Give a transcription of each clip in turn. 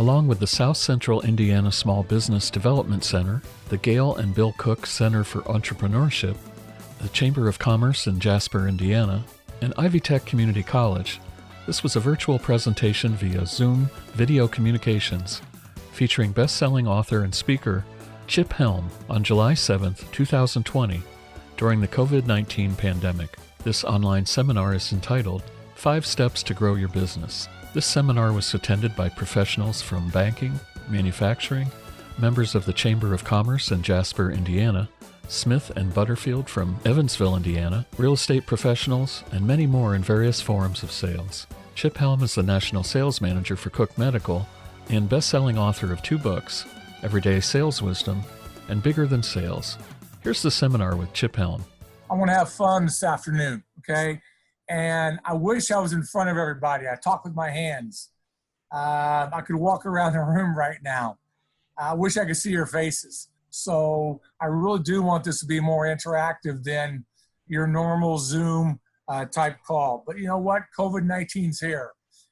along with the South Central Indiana Small Business Development Center, the Gail and Bill Cook Center for Entrepreneurship, the Chamber of Commerce in Jasper, Indiana, and Ivy Tech Community College. This was a virtual presentation via Zoom Video Communications featuring best-selling author and speaker Chip Helm on July 7, 2020, during the COVID-19 pandemic. This online seminar is entitled 5 Steps to Grow Your Business. This seminar was attended by professionals from banking, manufacturing, members of the Chamber of Commerce in Jasper, Indiana, Smith and Butterfield from Evansville, Indiana, real estate professionals, and many more in various forms of sales. Chip Helm is the National Sales Manager for Cook Medical and best-selling author of 2 books, Everyday Sales Wisdom and Bigger Than Sales. Here's the seminar with Chip Helm. I want to have fun this afternoon, okay? And I wish I was in front of everybody. I talk with my hands. I could walk around the room right now. I wish I could see your faces. So I really do want this to be more interactive than your normal Zoom type call. But you know what? COVID-19's here,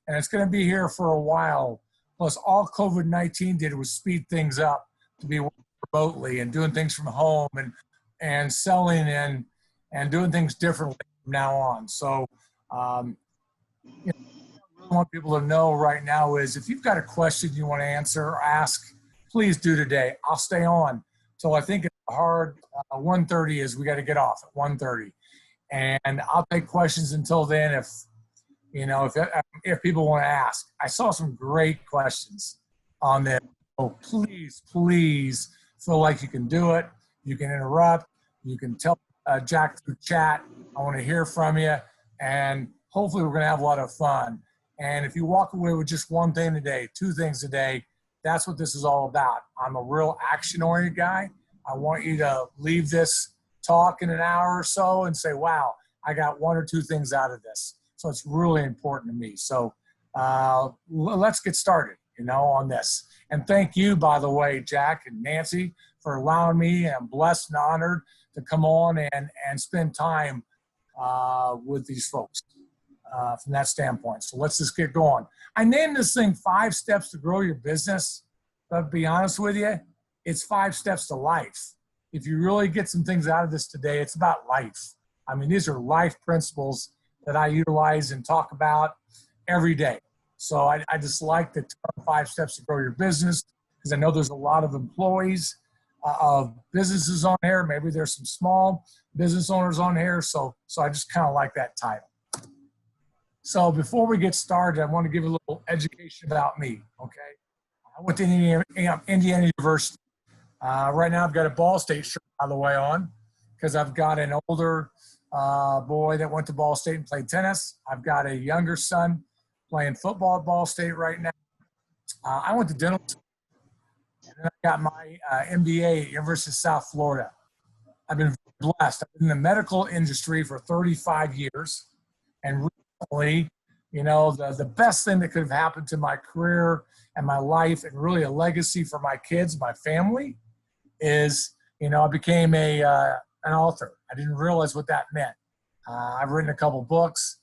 and it's going to be here for a while. Plus, all COVID-19 did was speed things up to be working remotely and doing things from home and selling and doing things differently from now on. So, what I really want people to know right now is if you've got a question you want to answer or ask, please do today. I'll stay on till I think it's hard. 1:30 is we got to get off at 1:30, and I'll take questions until then if people want to ask. I saw some great questions on this. So please feel like you can do it. You can interrupt. You can tell Jack through chat. I want to hear from you, and hopefully we're going to have a lot of fun. And if you walk away with just one thing today, 2 things today, that's what this is all about. I'm a real action-oriented guy. I want you to leave this talk in an hour or so and say, wow, I got 1 or 2 things out of this. So it's really important to me. So let's get started, on this. And thank you, by the way, Jack and Nancy, for allowing me. I'm blessed and honored to come on and spend time with these folks from that standpoint. So let's just get going. I named this thing 5 Steps to Grow Your Business. But to be honest with you, it's 5 steps to life. If you really get some things out of this today, it's about life. I mean, these are life principles that I utilize and talk about every day. So I just like the term 5 Steps to Grow Your Business because I know there's a lot of employees of businesses on here. Maybe there's some small business owners on here. So I just kind of like that title. So before we get started, I want to give a little education about me, okay? I went to Indiana University. Right now I've got a Ball State shirt, by the way, on because I've got an older boy that went to Ball State and played tennis. I've got a younger son playing football at Ball State right now. I went to dental school, and then I got my MBA at University of South Florida. I've been blessed. I've been in the medical industry for 35 years, and recently, the best thing that could have happened to my career and my life and really a legacy for my kids, my family, is, I became an author. I didn't realize what that meant. I've written a couple books.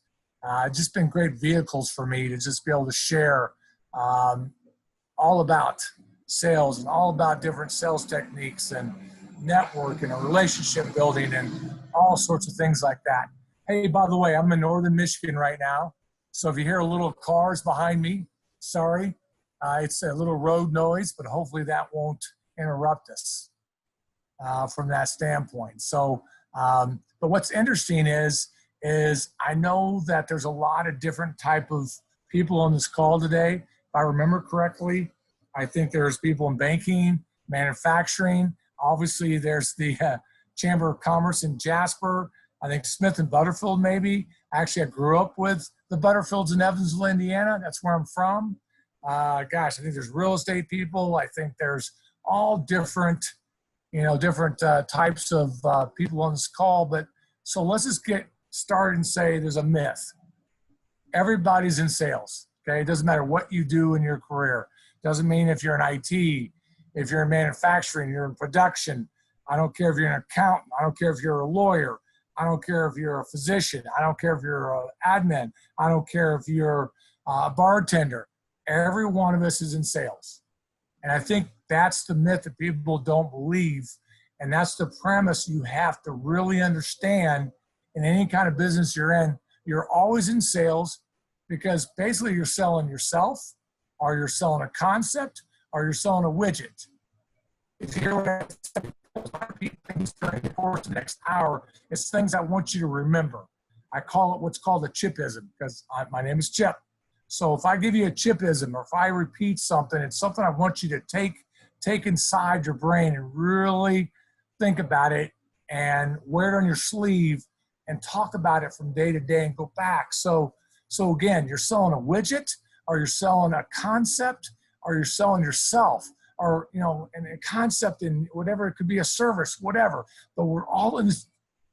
Just been great vehicles for me to just be able to share all about sales and all about different sales techniques and network and relationship building and all sorts of things like that. Hey, by the way, I'm in northern Michigan right now. So if you hear a little cars behind me, sorry. It's a little road noise, but hopefully that won't interrupt us from that standpoint. So, but what's interesting is I know that there's a lot of different type of people on this call today. If I remember correctly, I think there's people in banking, manufacturing. Obviously, there's the Chamber of Commerce in Jasper. I think Smith and Butterfield maybe. Actually, I grew up with the Butterfields in Evansville, Indiana. That's where I'm from. I think there's real estate people. I think there's all different, types of people on this call. But so let's just get started and say there's a myth. Everybody's in sales. Okay, it doesn't matter what you do in your career. Doesn't mean if you're in IT, if you're in manufacturing, you're in production. I don't care if you're an accountant. I don't care if you're a lawyer. I don't care if you're a physician. I don't care if you're an admin. I don't care if you're a bartender. Every one of us is in sales. And I think that's the myth that people don't believe. And that's the premise you have to really understand in any kind of business you're in. You're always in sales because basically you're selling yourself, or you're selling a concept, or you're selling a widget. If you hear what I said, I repeat things during the course of the next hour, it's things I want you to remember. I call it what's called a chipism because my name is Chip. So if I give you a chipism, or if I repeat something, it's something I want you to take inside your brain and really think about it and wear it on your sleeve and talk about it from day to day and go back. So again, you're selling a widget, or you're selling a concept, or you're selling yourself, or, you know, and a concept in whatever, it could be a service, whatever. But we're all in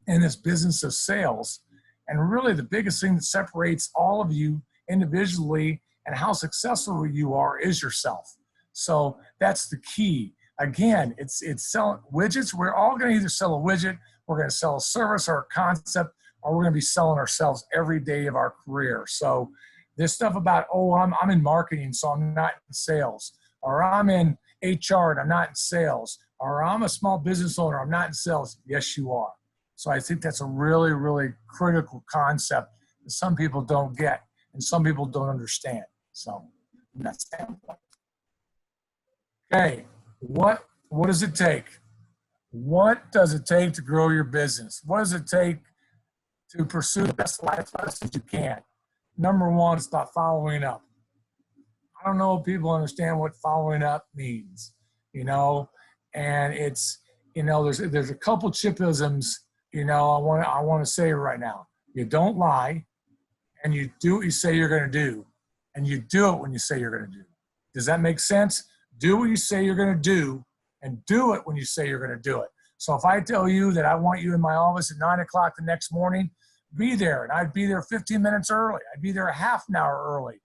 this business of sales. And really the biggest thing that separates all of you individually and how successful you are is yourself. So that's the key. Again, it's selling widgets. We're all going to either sell a widget, we're going to sell a service or a concept, or we're going to be selling ourselves every day of our career. So this stuff about, oh, I'm in marketing, so I'm not in sales, or I'm in HR and I'm not in sales, or I'm a small business owner, I'm not in sales. Yes, you are. So I think that's a really, really critical concept that some people don't get and some people don't understand. So from that standpoint. Okay, what does it take? What does it take to grow your business? What does it take to pursue the best life lessons you can? Number one, it's about following up. I don't know if people understand what following up means, you know, and it's, you know, there's a couple chipisms, you know, I want to say right now. You don't lie, and you do what you say you're going to do, and you do it when you say you're going to do. Does that make sense? Do what you say you're going to do, and do it when you say you're going to do it. So if I tell you that I want you in my office at 9 o'clock the next morning, be there. And I'd be there 15 minutes early. I'd be there a half an hour early.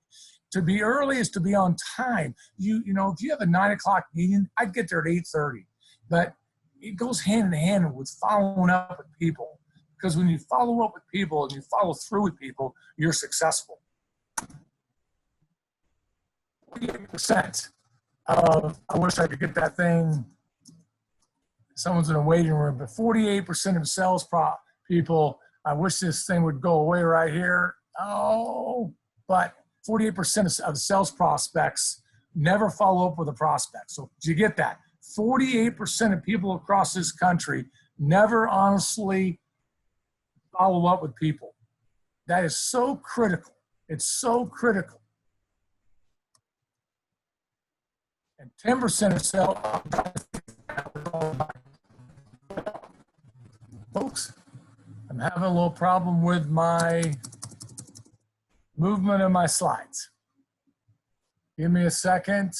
To be early is to be on time. You know, if you have a 9 o'clock meeting, I'd get there at 8:30. But it goes hand in hand with following up with people. Because when you follow up with people and you follow through with people, you're successful. 48% of, I wish I could get that thing, someone's in a waiting room, but 48% of sales people, I wish this thing would go away right here. Oh, but 48% of sales prospects never follow up with a prospect. So did you get that? 48% of people across this country never honestly follow up with people. That is so critical. It's so critical. And 10% of sales, folks, I'm having a little problem with my movement of my slides. Give me a second.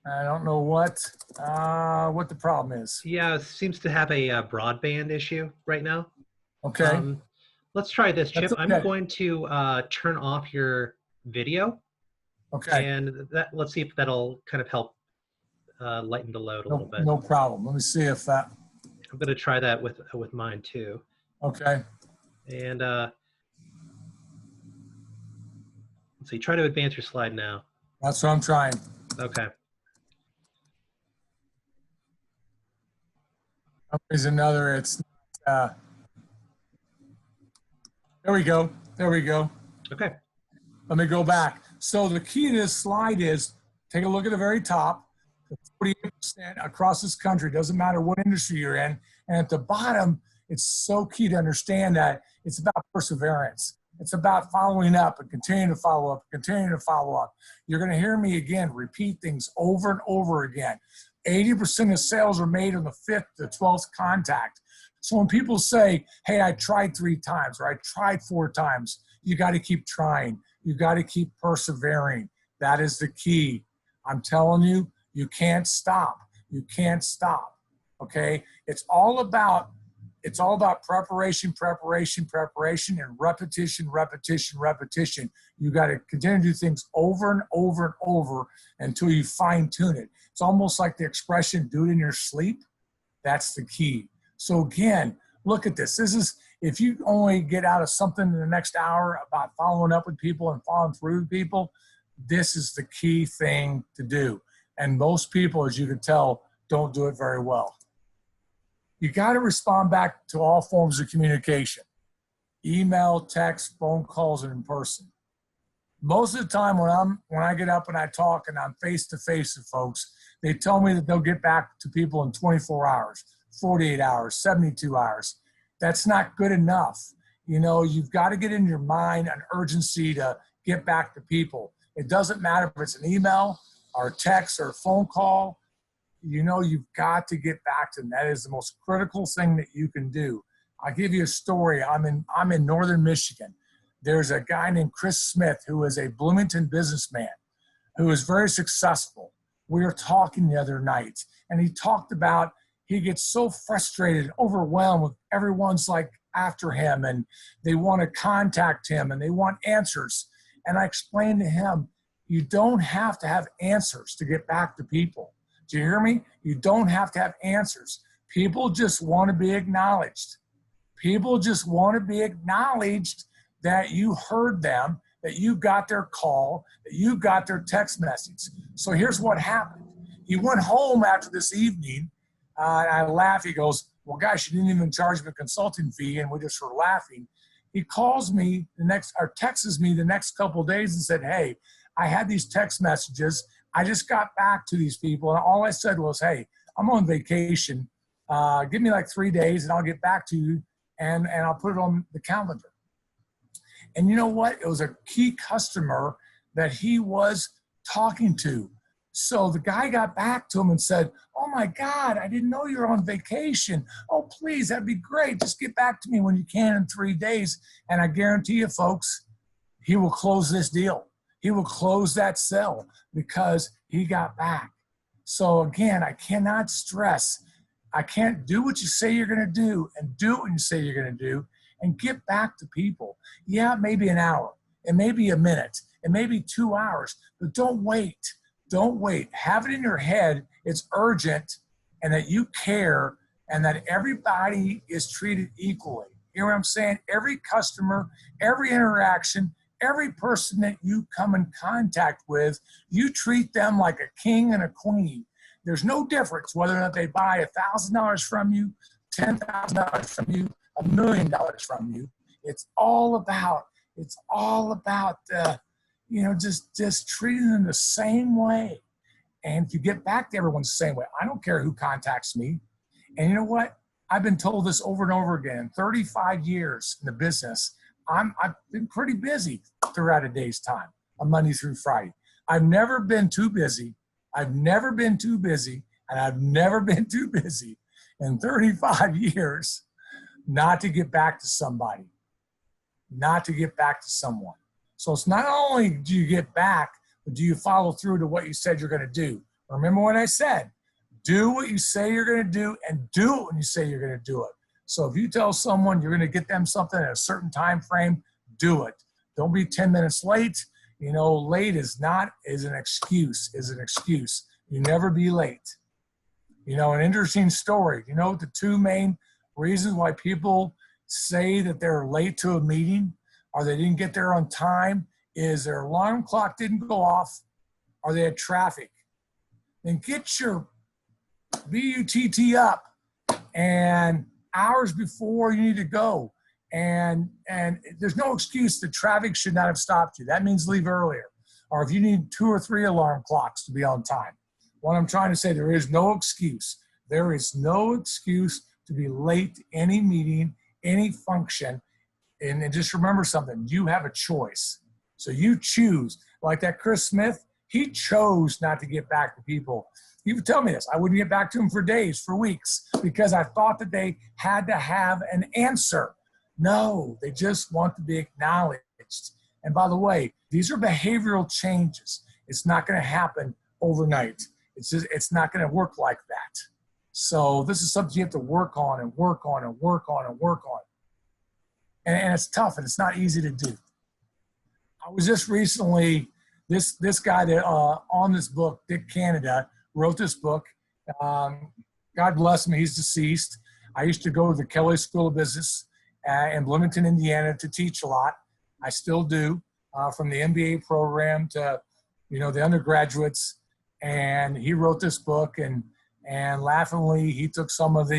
I don't know what the problem is. Yeah, it seems to have a broadband issue right now. Okay. Let's try this, Chip. Okay. I'm going to turn off your video. Okay. And let's see if that'll kind of help lighten the load a little bit. No problem. Let me see if that. I'm going to try that with mine too. Okay. And let's see. Try to advance your slide now. That's what I'm trying. Okay. There's another. It's. There we go. There we go. Okay. Let me go back. So the key to this slide is take a look at the very top. 48% across this country, doesn't matter what industry you're in. And at the bottom, it's so key to understand that it's about perseverance. It's about following up and continuing to follow up, continuing to follow up. You're going to hear me again repeat things over and over again. 80% of sales are made on the 5th to 12th contact. So when people say, hey, I tried 3 times or I tried 4 times, you got to keep trying. You got to keep persevering. That is the key. I'm telling you, you can't stop. You can't stop. Okay? It's all about preparation, preparation, preparation, and repetition, repetition, repetition. You got to continue to do things over and over and over until you fine tune it. It's almost like the expression, do it in your sleep. That's the key. So again, look at this. If you only get out of something in the next hour about following up with people and following through with people, this is the key thing to do. And most people, as you can tell, don't do it very well. You got to respond back to all forms of communication: email, text, phone calls, and in person. Most of the time when I get up and I talk and I'm face to face with folks, they tell me that they'll get back to people in 24 hours, 48 hours, 72 hours. That's not good enough. You know, you've got to get in your mind an urgency to get back to people. It doesn't matter if it's an email or a text or a phone call. You know, you've got to get back to them. That is the most critical thing that you can do. I'll give you a story. I'm in northern Michigan. There's a guy named Chris Smith who is a Bloomington businessman who is very successful. We were talking the other night, and he talked about he gets so frustrated, overwhelmed with everyone's like after him, and they want to contact him and they want answers. And I explained to him, you don't have to have answers to get back to people. Do you hear me? You don't have to have answers. People just want to be acknowledged. People just want to be acknowledged that you heard them, that you got their call, that you got their text message. So here's what happened. He went home after this evening, and I laughed. He goes, well, gosh, you didn't even charge me a consulting fee, and we just were laughing. He calls me texts me the next couple of days and said, hey, I had these text messages. I just got back to these people, and all I said was, hey, I'm on vacation. Give me like 3 days, and I'll get back to you, and I'll put it on the calendar. And you know what? It was a key customer that he was talking to. So the guy got back to him and said, oh my God, I didn't know you were on vacation. Oh, please, that'd be great. Just get back to me when you can in 3 days. And I guarantee you, folks, he will close this deal. He will close that sale because he got back. So again, I cannot stress, I can't do what you say you're going to do and do what you say you're going to do and get back to people. Yeah, maybe an hour, it may be a minute, it may be 2 hours, but don't wait. Don't wait. Have it in your head it's urgent and that you care and that everybody is treated equally. You know what I'm saying? Every customer, every interaction, every person that you come in contact with, you treat them like a king and a queen. There's no difference whether or not they buy $1,000 from you, $10,000 from you, $1 million from you. It's all about just treating them the same way. And if you get back to everyone the same way, I don't care who contacts me. And you know what? I've been told this over and over again. 35 years in the business, I've been pretty busy throughout a day's time, on Monday through Friday. I've never been too busy. I've never been too busy, and I've never been too busy in 35 years not to get back to somebody, not to get back to someone. So it's not only do you get back, but do you follow through to what you said you're going to do? Remember what I said. Do what you say you're going to do and do it when you say you're going to do it. So if you tell someone you're going to get them something at a certain time frame, do it. Don't be 10 minutes late. You know, late is an excuse. You never be late. You know, an interesting story. You know, the two main reasons why people say that they're late to a meeting or they didn't get there on time is their alarm clock didn't go off or they had traffic. Then get your BUTT up and hours before you need to go. And there's no excuse that traffic should not have stopped you. That means leave earlier. Or if you need 2 or 3 alarm clocks to be on time. What I'm trying to say, there is no excuse. There is no excuse to be late to any meeting, any function. And just remember something, you have a choice. So you choose. Like that Chris Smith, he chose not to get back to people. He would tell me this. I wouldn't get back to him for days, for weeks, because I thought that they had to have an answer. No, they just want to be acknowledged. And by the way, these are behavioral changes. It's not going to happen overnight. It's not going to work like that. So this is something you have to work on and work on and work on and work on. And it's tough and it's not easy to do. I was just recently, this guy that on this book, Dick Canada, wrote this book. God bless him, he's deceased. I used to go to the Kelley School of Business, in Bloomington, Indiana, to teach a lot. I still do, from the MBA program to, the undergraduates. And he wrote this book, and laughingly, he took some of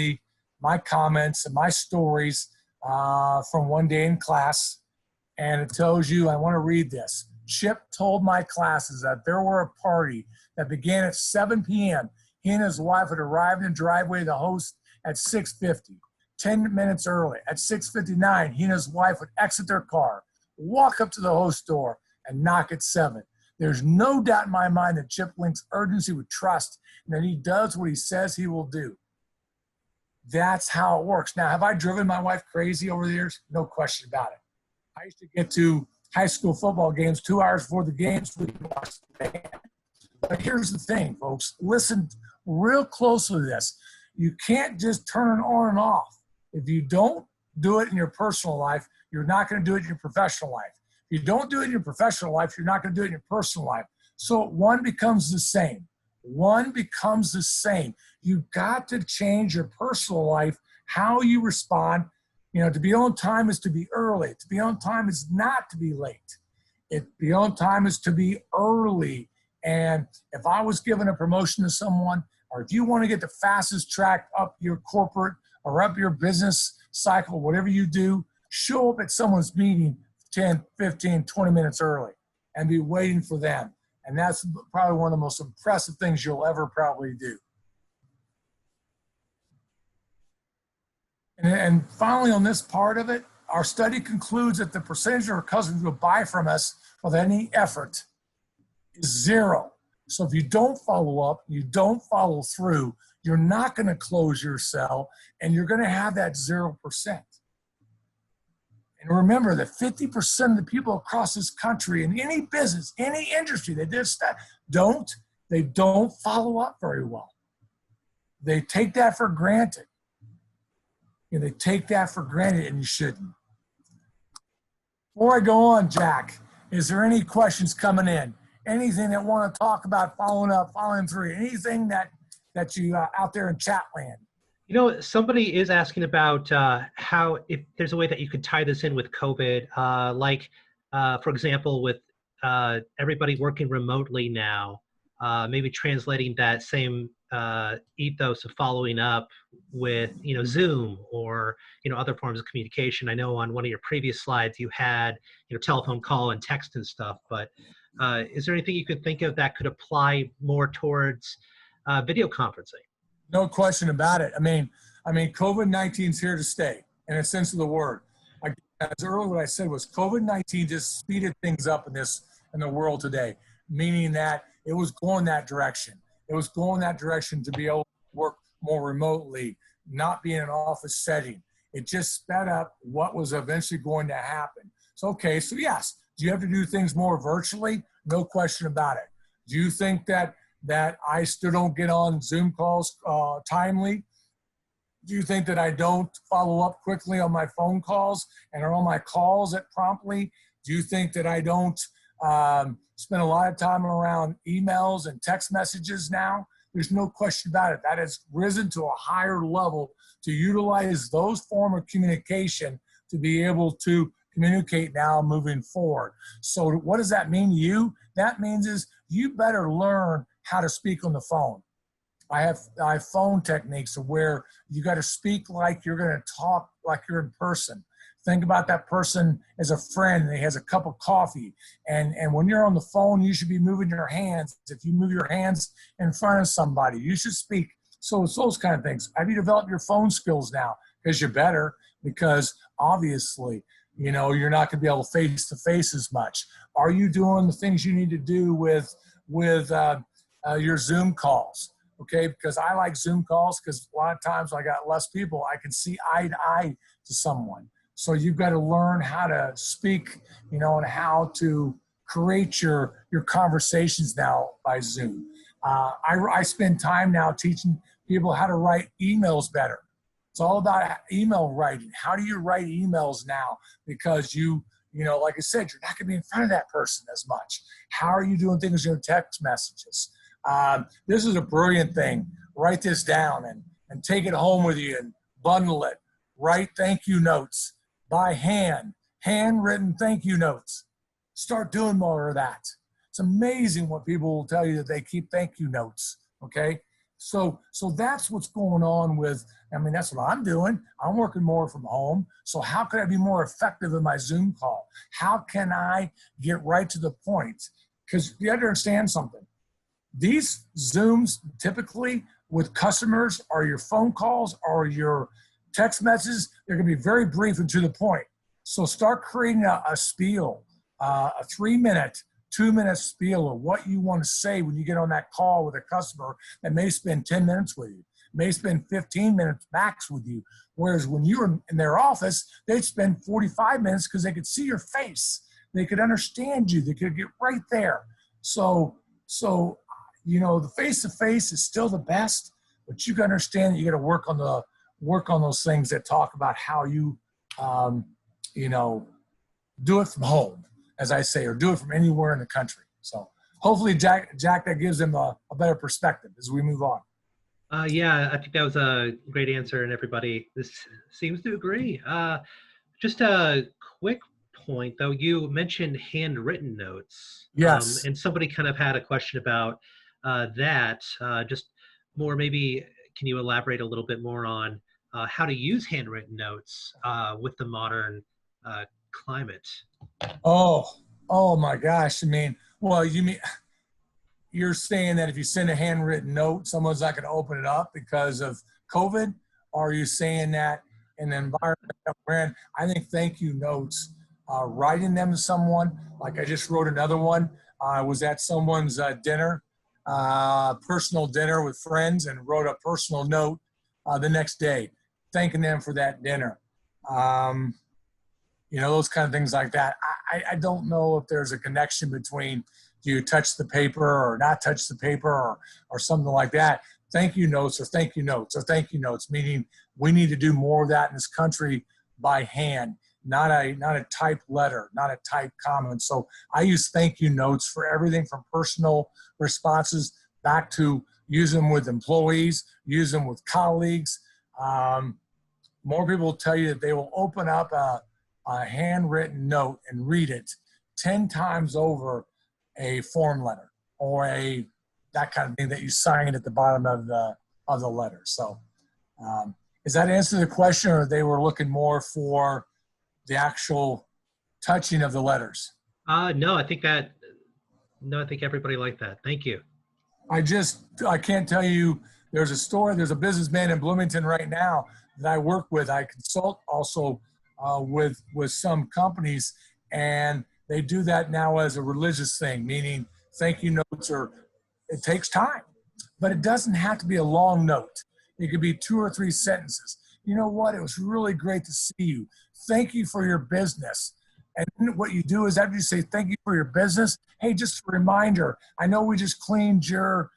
my comments and my stories from one day in class, and it tells you, I want to read this. Chip told my classes that there were a party that began at 7 p.m. He and his wife had arrived in the driveway of the host at 6:50, 10 minutes early. At 6:59, he and his wife would exit their car, walk up to the host door, and knock at 7. There's no doubt in my mind that Chip links urgency with trust, and that he does what he says he will do. That's how it works. Now, have I driven my wife crazy over the years? No question about it. I used to get to high school football games 2 hours before the games. We could watch the band. But here's the thing, folks. Listen real closely to this. You can't just turn it on and off. If you don't do it in your personal life, you're not going to do it in your professional life. If you don't do it in your professional life, you're not going to do it in your personal life. So one becomes the same. One becomes the same. You've got to change your personal life, how you respond. To be on time is to be early. To be on time is not to be late. To be on time is to be early. And if I was given a promotion to someone, or if you want to get the fastest track up your corporate or up your business cycle, whatever you do, show up at someone's meeting 10, 15, 20 minutes early and be waiting for them. And that's probably one of the most impressive things you'll ever probably do. And finally, on this part of it, our study concludes that the percentage of our customers who will buy from us with any effort is 0. So if you don't follow up, you don't follow through, you're not going to close your sale, and you're going to have that 0%. And remember that 50% of the people across this country in any business, any industry, they don't follow up very well. They take that for granted. They take that for granted, and you shouldn't. Before I go on, Jack, is there any questions coming in? Anything that want to talk about following up, following through? Anything that you out there in chat land? Somebody is asking about how, if there's a way that you could tie this in with COVID, for example, with everybody working remotely now, maybe translating that same ethos of following up with, Zoom or, other forms of communication. I know on one of your previous slides you had, telephone call and text and stuff, but is there anything you could think of that could apply more towards video conferencing? No question about it. I mean, COVID-19 is here to stay in a sense of the word. As earlier what I said was COVID-19 just speeded things up in the world today, meaning that it was going that direction. It was going that direction to be able to work more remotely, not be in an office setting. It just sped up what was eventually going to happen. So yes, do you have to do things more virtually? No question about it. Do you think that I still don't get on Zoom calls timely? Do you think that I don't follow up quickly on my phone calls and on my calls promptly? Do you think that I don't spend a lot of time around emails and text messages now? There's no question about it. That has risen to a higher level to utilize those form of communication to be able to communicate now moving forward. So what does that mean to you? That means is you better learn how to speak on the phone. I have phone techniques where you got to speak like you're going to talk like you're in person. Think about that person as a friend and he has a cup of coffee. And when you're on the phone, you should be moving your hands. If you move your hands in front of somebody, you should speak. So it's those kind of things. Have you developed your phone skills now? Because you're better, because obviously, you're not going to be able face-to-face as much. Are you doing the things you need to do with your Zoom calls? Okay, because I like Zoom calls because a lot of times when I got less people, I can see eye to eye to someone. So you've got to learn how to speak, and how to create your conversations now by Zoom. I spend time now teaching people how to write emails better. It's all about email writing. How do you write emails now? Because like I said, you're not going to be in front of that person as much. How are you doing things in your text messages? This is a brilliant thing. Write this down and take it home with you and bundle it. Write thank you notes. by hand, handwritten thank you notes. Start doing more of that. It's amazing what people will tell you that they keep thank you notes. Okay. So that's what's going on with, I mean, that's what I'm doing. I'm working more from home. So how can I be more effective in my Zoom call? How can I get right to the point? Because you have to understand something. These Zooms typically with customers or your phone calls or your text messages, they're going to be very brief and to the point. So start creating a spiel, a 3-minute, 2-minute spiel of what you want to say when you get on that call with a customer that may spend 10 minutes with you, may spend 15 minutes max with you. Whereas when you were in their office, they'd spend 45 minutes because they could see your face. They could understand you. They could get right there. So you know, the face-to-face is still the best, but you got to understand that you got to work on those things that talk about how you, you know, do it from home, as I say, or do it from anywhere in the country. So hopefully, Jack, that gives them a better perspective as we move on. Yeah, I think that was a great answer, and everybody this seems to agree. Just a quick point, though, you mentioned handwritten notes. Yes. And somebody kind of had a question about that. Just more, maybe, can you elaborate a little bit more on how to use handwritten notes with the modern climate? Oh my gosh. I mean, well, you're saying that if you send a handwritten note, someone's not going to open it up because of COVID? Or are you saying that in the environment that we're in? I think thank you notes, writing them to someone, like I just wrote another one. I was at someone's dinner, personal dinner with friends, and wrote a personal note the next day, thanking them for that dinner. You know, those kind of things like that. I don't know if there's a connection between do you touch the paper or not touch the paper or something like that. Thank you notes or thank you notes or thank you notes, meaning we need to do more of that in this country by hand, not a typed letter, not a typed comment. So I use thank you notes for everything from personal responses back to use them with employees, use them with colleagues. More people will tell you that they will open up a handwritten note and read it 10 times over a form letter or that kind of thing that you sign at the bottom of the letter. So does that answer the question, or they were looking more for the actual touching of the letters? No, I think everybody liked that. Thank you. I can't tell you, there's a businessman in Bloomington right now that I work with. I consult also with some companies, and they do that now as a religious thing, meaning thank you notes it takes time, but it doesn't have to be a long note. It could be 2 or 3 sentences. You know what? It was really great to see you. Thank you for your business. And what you do is after you say thank you for your business, hey, just a reminder, I know we just cleaned your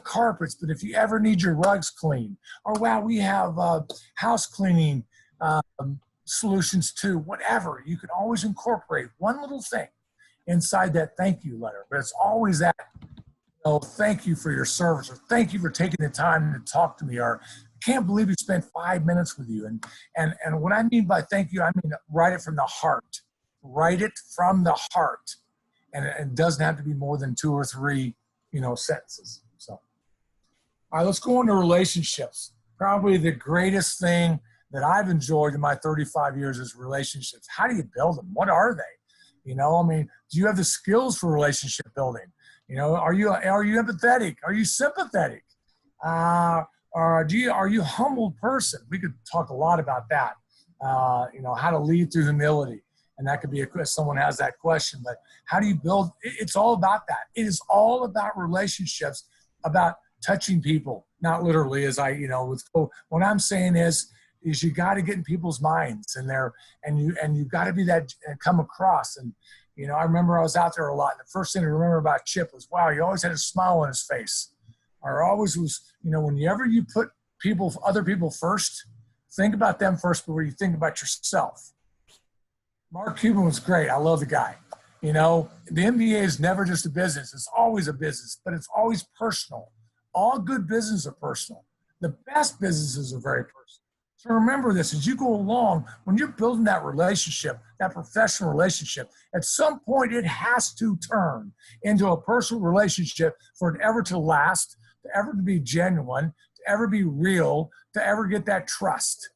carpets, but if you ever need your rugs cleaned, or wow, we have house cleaning solutions too, whatever. You can always incorporate one little thing inside that thank you letter, but it's always that, thank you for your service, or thank you for taking the time to talk to me, or I can't believe you spent 5 minutes with you. And what I mean by thank you, I mean write it from the heart. Write it from the heart. And it doesn't have to be more than 2 or 3, sentences. So, all right, let's go into relationships. Probably the greatest thing that I've enjoyed in my 35 years is relationships. How do you build them? What are they? Do you have the skills for relationship building? Are you empathetic? Are you sympathetic? Or are you a humble person? We could talk a lot about that. How to lead through humility. And that could be if someone has that question, but how do you build? It's all about that. It is all about relationships, about touching people, not literally what I'm saying is you got to get in people's minds and you got to be that and come across. And, I remember I was out there a lot. And the first thing I remember about Chip was, wow, he always had a smile on his face. Or always was, whenever you put other people first, think about them first before you think about yourself. Mark Cuban was great. I love the guy. The NBA is never just a business. It's always a business, but it's always personal. All good businesses are personal. The best businesses are very personal. So remember this, as you go along, when you're building that relationship, that professional relationship, at some point it has to turn into a personal relationship for it ever to last, to ever to be genuine, to ever be real, to ever get that trust.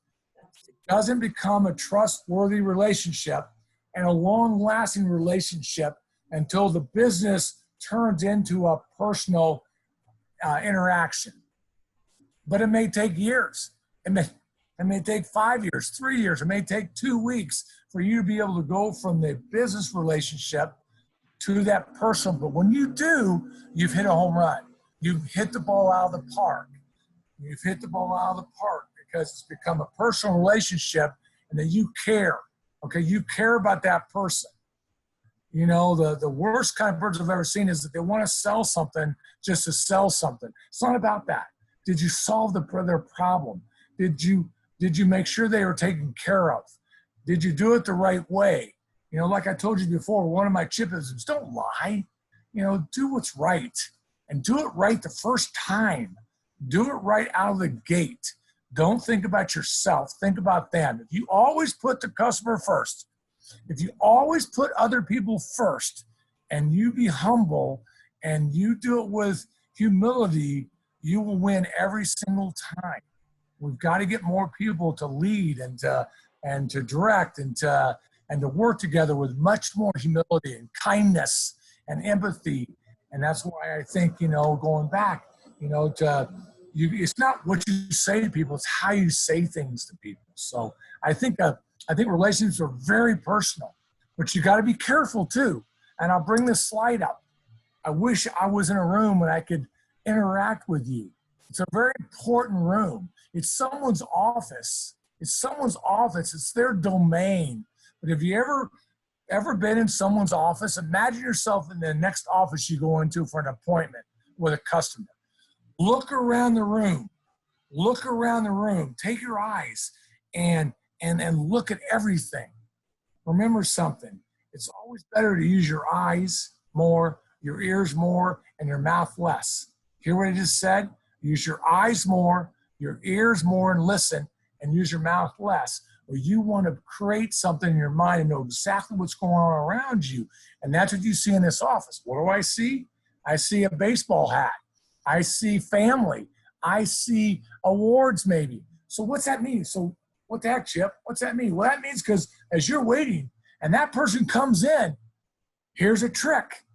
It doesn't become a trustworthy relationship and a long-lasting relationship until the business turns into a personal interaction. But it may take years. It may take 5 years, 3 years. It may take 2 weeks for you to be able to go from the business relationship to that personal. But when you do, you've hit a home run. You've hit the ball out of the park. You've hit the ball out of the park because it's become a personal relationship and that you care. Okay, you care about that person. You know, the worst kind of person I've ever seen is that they want to sell something just to sell something. It's not about that. Did you solve their problem? Did you make sure they were taken care of? Did you do it the right way? You know, like I told you before, one of my Chipisms, don't lie. You know, do what's right and do it right the first time. Do it right out of the gate. Don't think about yourself. Think about them. If you always put the customer first, if you always put other people first and you be humble and you do it with humility, you will win every single time. We've got to get more people to lead and to direct and to work together with much more humility and kindness and empathy. And that's why I think, you know, going back, you know, it's not what you say to people, it's how you say things to people. So I think relationships are very personal, but you got to be careful too. And I'll bring this slide up. I wish I was in a room and I could interact with you. It's a very important room. It's someone's office. It's someone's office. It's their domain. But have you ever been in someone's office? Imagine yourself in the next office you go into for an appointment with a customer. Look around the room. Look around the room. Take your eyes and look at everything. Remember something. It's always better to use your eyes more, your ears more, and your mouth less. Hear what I just said? Use your eyes more, your ears more, and listen, and use your mouth less. Or you want to create something in your mind and know exactly what's going on around you. And that's what you see in this office. What do I see? I see a baseball hat. I see family. I see awards maybe. So what's that mean? So what the heck, Chip? What's that mean? Well, that means because as you're waiting and that person comes in, here's a trick.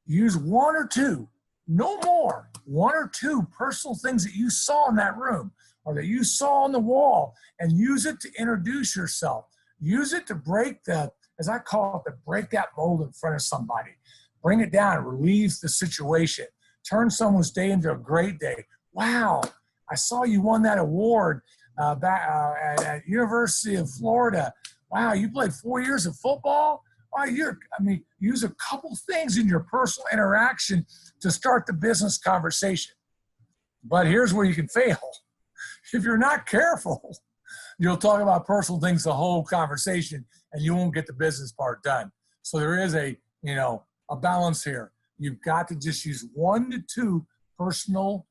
Use one or two, no more, one or two personal things that you saw in that room or that you saw on the wall and use it to introduce yourself. Use it to break as I call it, to break that mold in front of somebody. Bring it down, relieve the situation. Turn someone's day into a great day. Wow, I saw you won that award back at University of Florida. Wow, you played 4 years of football? Wow, use a couple things in your personal interaction to start the business conversation. But here's where you can fail. If you're not careful, you'll talk about personal things the whole conversation and you won't get the business part done. So there is a balance here. You've got to just use 1 to 2 personal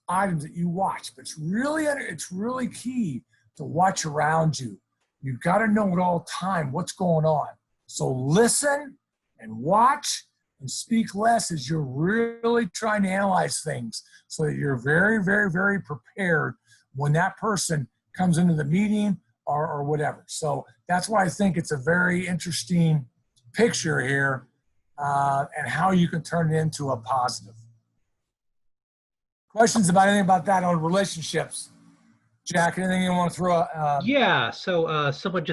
items that you watch. But it's really key to watch around you. You've got to know at all time what's going on. So listen and watch and speak less as you're really trying to analyze things so that you're very, very, very prepared when that person comes into the meeting or whatever. So that's why I think it's a very interesting picture here and how you can turn it into a positive. Questions about anything about that on relationships? Jack, anything you want to throw out? Yeah, so someone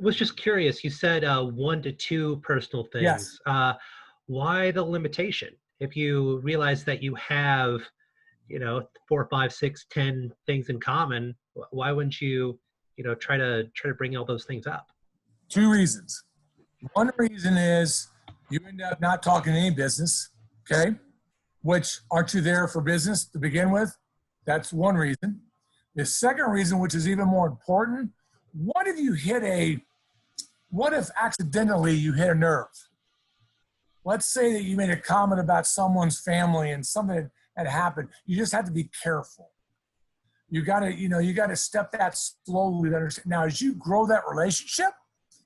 was just curious. You said 1 to 2 personal things. Yes. Why the limitation? If you realize that you have, 4, 5, 6, 10 things in common, why wouldn't you, try to bring all those things up? 2 reasons. One reason is you end up not talking any business, okay? Which, aren't you there for business to begin with? That's one reason. The second reason, which is even more important, what if accidentally you hit a nerve? Let's say that you made a comment about someone's family and something had happened. You just have to be careful. You gotta, you gotta step that slowly to understand. Now, as you grow that relationship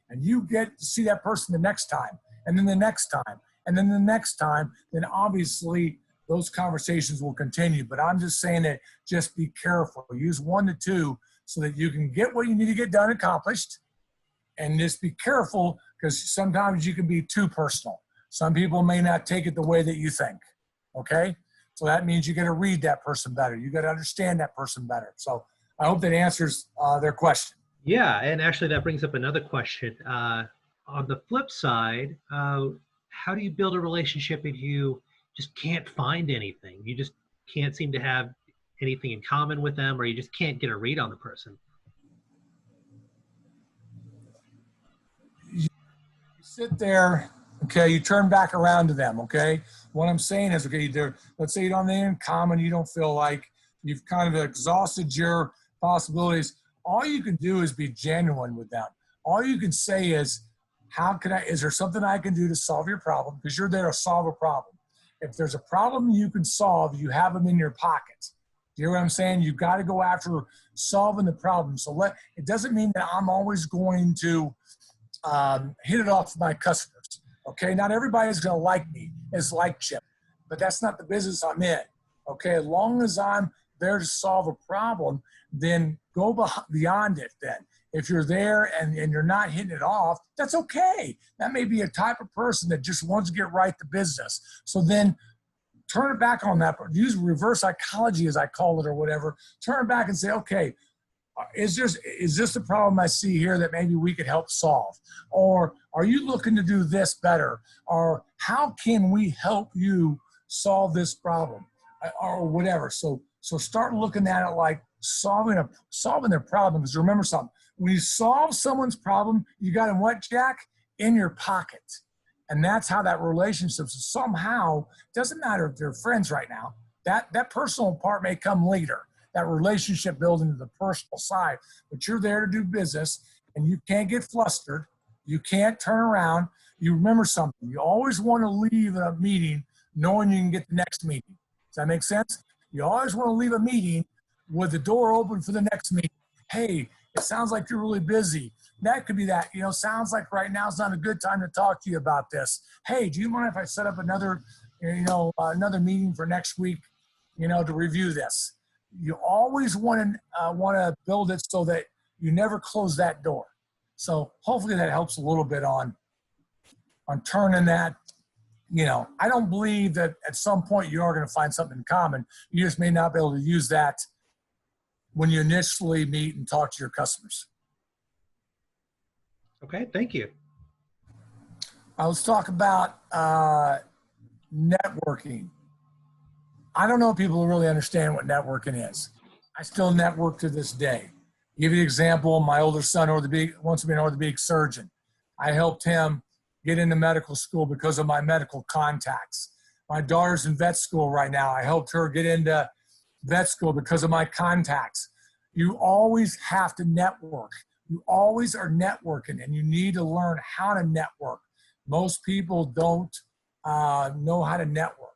and you get to see that person the next time, and then the next time, and then the next time, then obviously those conversations will continue. But I'm just saying that just be careful. Use 1 to 2 so that you can get what you need to get done accomplished. And just be careful, because sometimes you can be too personal. Some people may not take it the way that you think. Okay? So that means you got to read that person better. You got to understand that person better. So I hope that answers their question. Yeah, and actually that brings up another question. On the flip side, how do you build a relationship if you just can't find anything? You just can't seem to have anything in common with them, or you just can't get a read on the person? You sit there, okay, you turn back around to them, okay? What I'm saying is, okay, let's say you don't have anything in common, you don't feel like you've kind of exhausted your possibilities. All you can do is be genuine with them. All you can say is, is there something I can do to solve your problem? Because you're there to solve a problem. If there's a problem you can solve, you have them in your pocket. Do you hear what I'm saying? You've got to go after solving the problem. So it doesn't mean that I'm always going to hit it off with my customers. Okay, not everybody's going to like me as like Chip, but that's not the business I'm in. Okay, as long as I'm there to solve a problem, then go beyond it then. If you're there and you're not hitting it off, that's okay. That may be a type of person that just wants to get right to business. So then turn it back on that, use reverse psychology as I call it or whatever, turn it back and say, okay, is this the problem I see here that maybe we could help solve? Or are you looking to do this better? Or how can we help you solve this problem? Or whatever. So start looking at it like solving their problem. Because remember something, when you solve someone's problem, you got them what, Jack? In your pocket. And that's how that relationship somehow, doesn't matter if they're friends right now, that personal part may come later. That relationship building to the personal side, but you're there to do business and you can't get flustered. You can't turn around. You remember something. You always want to leave a meeting knowing you can get the next meeting. Does that make sense? You always want to leave a meeting with the door open for the next meeting. Hey, it sounds like you're really busy. That could be that, sounds like right now is not a good time to talk to you about this. Hey, do you mind if I set up another meeting for next week, to review this? You always want to build it so that you never close that door. So hopefully that helps a little bit on turning that. I don't believe that at some point you are going to find something in common. You just may not be able to use that when you initially meet and talk to your customers. Okay, thank you. Let's talk about networking. I don't know if people really understand what networking is. I still network to this day. Give you an example, my older son wants to be an orthopedic surgeon. I helped him get into medical school because of my medical contacts. My daughter's in vet school right now. I helped her get into vet school because of my contacts. You always have to network. You always are networking, and you need to learn how to network. Most people don't know how to network.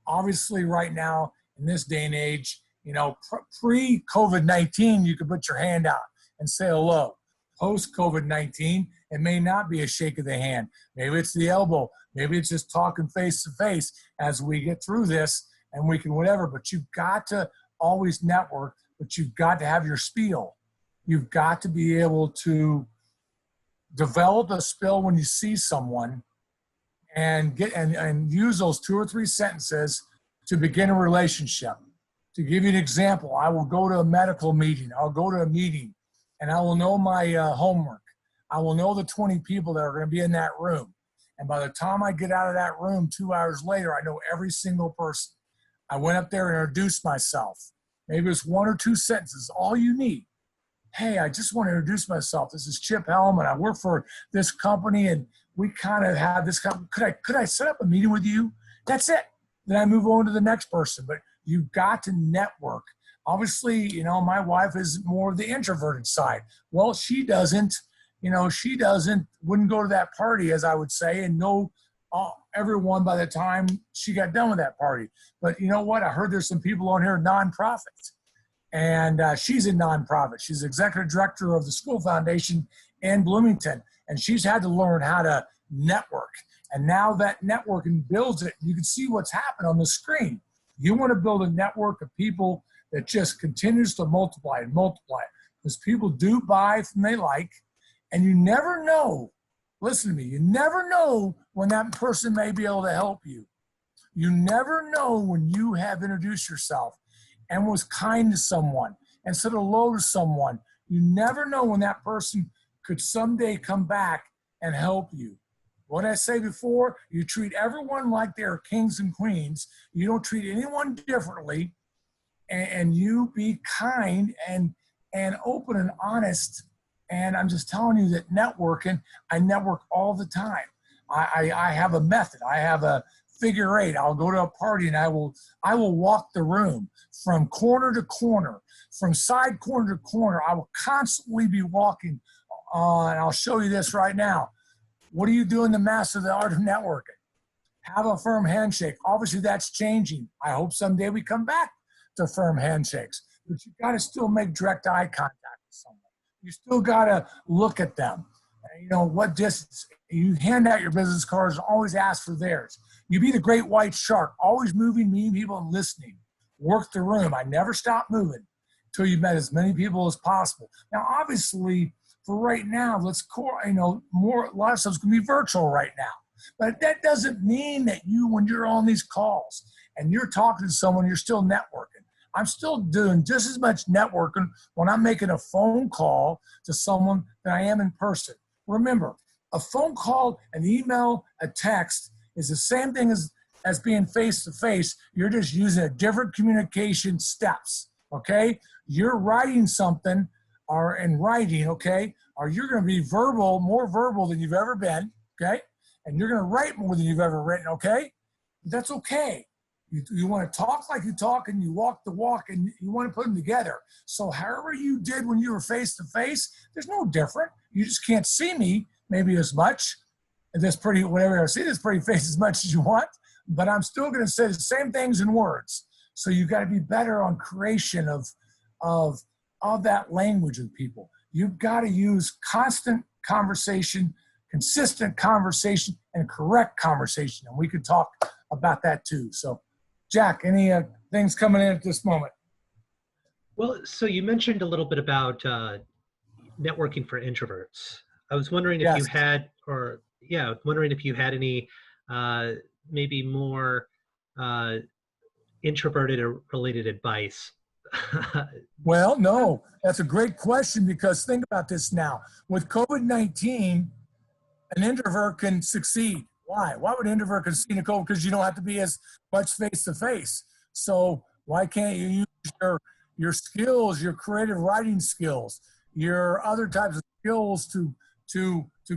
Obviously, right now, in this day and age, pre-COVID-19, you could put your hand out and say hello. Post-COVID-19, it may not be a shake of the hand. Maybe it's the elbow. Maybe it's just talking face to face as we get through this and we can whatever. But you've got to always network, but you've got to have your spiel. You've got to be able to develop a spiel when you see someone and use those 2 or 3 sentences to begin a relationship. To give you an example, I will go to a medical meeting. I'll go to a meeting and I will know my homework. I will know the 20 people that are going to be in that room. And by the time I get out of that room 2 hours later, I know every single person. I went up there and introduced myself. Maybe it's 1 or 2 sentences, all you need. Hey, I just want to introduce myself. This is Chip Helm, and I work for this company, and we kind of have this. Could I set up a meeting with you? That's it. Then I move on to the next person. But you've got to network. Obviously, my wife is more of the introverted side. Well, she doesn't. Wouldn't go to that party, as I would say, and know everyone by the time she got done with that party. But you know what? I heard there's some people on here, nonprofits. And she's a nonprofit. She's executive director of the school foundation in Bloomington. And she's had to learn how to network. And now that networking builds it, you can see what's happened on the screen. You want to build a network of people that just continues to multiply and multiply. Because people do buy from they like, and you never know, listen to me, you never know when that person may be able to help you. You never know when you have introduced yourself and was kind to someone and said hello to someone. You never know when that person could someday come back and help you. What I say before, you treat everyone like they're kings and queens. You don't treat anyone differently, and you be kind and open and honest. And I'm just telling you that networking, I network all the time. I have a method. I have a figure eight. I'll go to a party and I will walk the room from corner to corner, from side corner to corner. I will constantly be walking. And I'll show you this right now. What are you doing to master the art of networking? Have a firm handshake. Obviously, that's changing. I hope someday we come back to firm handshakes. But you got to still make direct eye contact with someone. You still got to look at them. You know, what distance. You hand out your business cards and always ask for theirs. You be the great white shark, always moving, meeting people, and listening. Work the room. I never stop moving until you've met as many people as possible. Now, obviously, for right now, a lot of stuff's gonna be virtual right now. But that doesn't mean that when you're on these calls and you're talking to someone, you're still networking. I'm still doing just as much networking when I'm making a phone call to someone than I am in person. Remember, a phone call, an email, a text is the same thing as being face-to-face. You're just using a different communication steps, okay? You're writing something or in writing, okay? Or you're going to be more verbal than you've ever been, okay? And you're going to write more than you've ever written, okay? That's okay. You want to talk like you talk and you walk the walk and you want to put them together. So however you did when you were face-to-face, there's no different. You just can't see me maybe as much. And whenever I see this pretty face as much as you want, but I'm still going to say the same things in words. So you got to be better on creation of that language with people. You've got to use constant conversation, consistent conversation, and correct conversation. And we could talk about that too. So Jack, any things coming in at this moment? Well, so you mentioned a little bit about networking for introverts. I was wondering if you had, wondering if you had any maybe more introverted or related advice. Well, no, that's a great question, because think about this now. With COVID-19, an introvert can succeed. Why? Why would an introvert succeed in COVID? Because you don't have to be as much face-to-face. So why can't you use your skills, your creative writing skills, your other types of skills to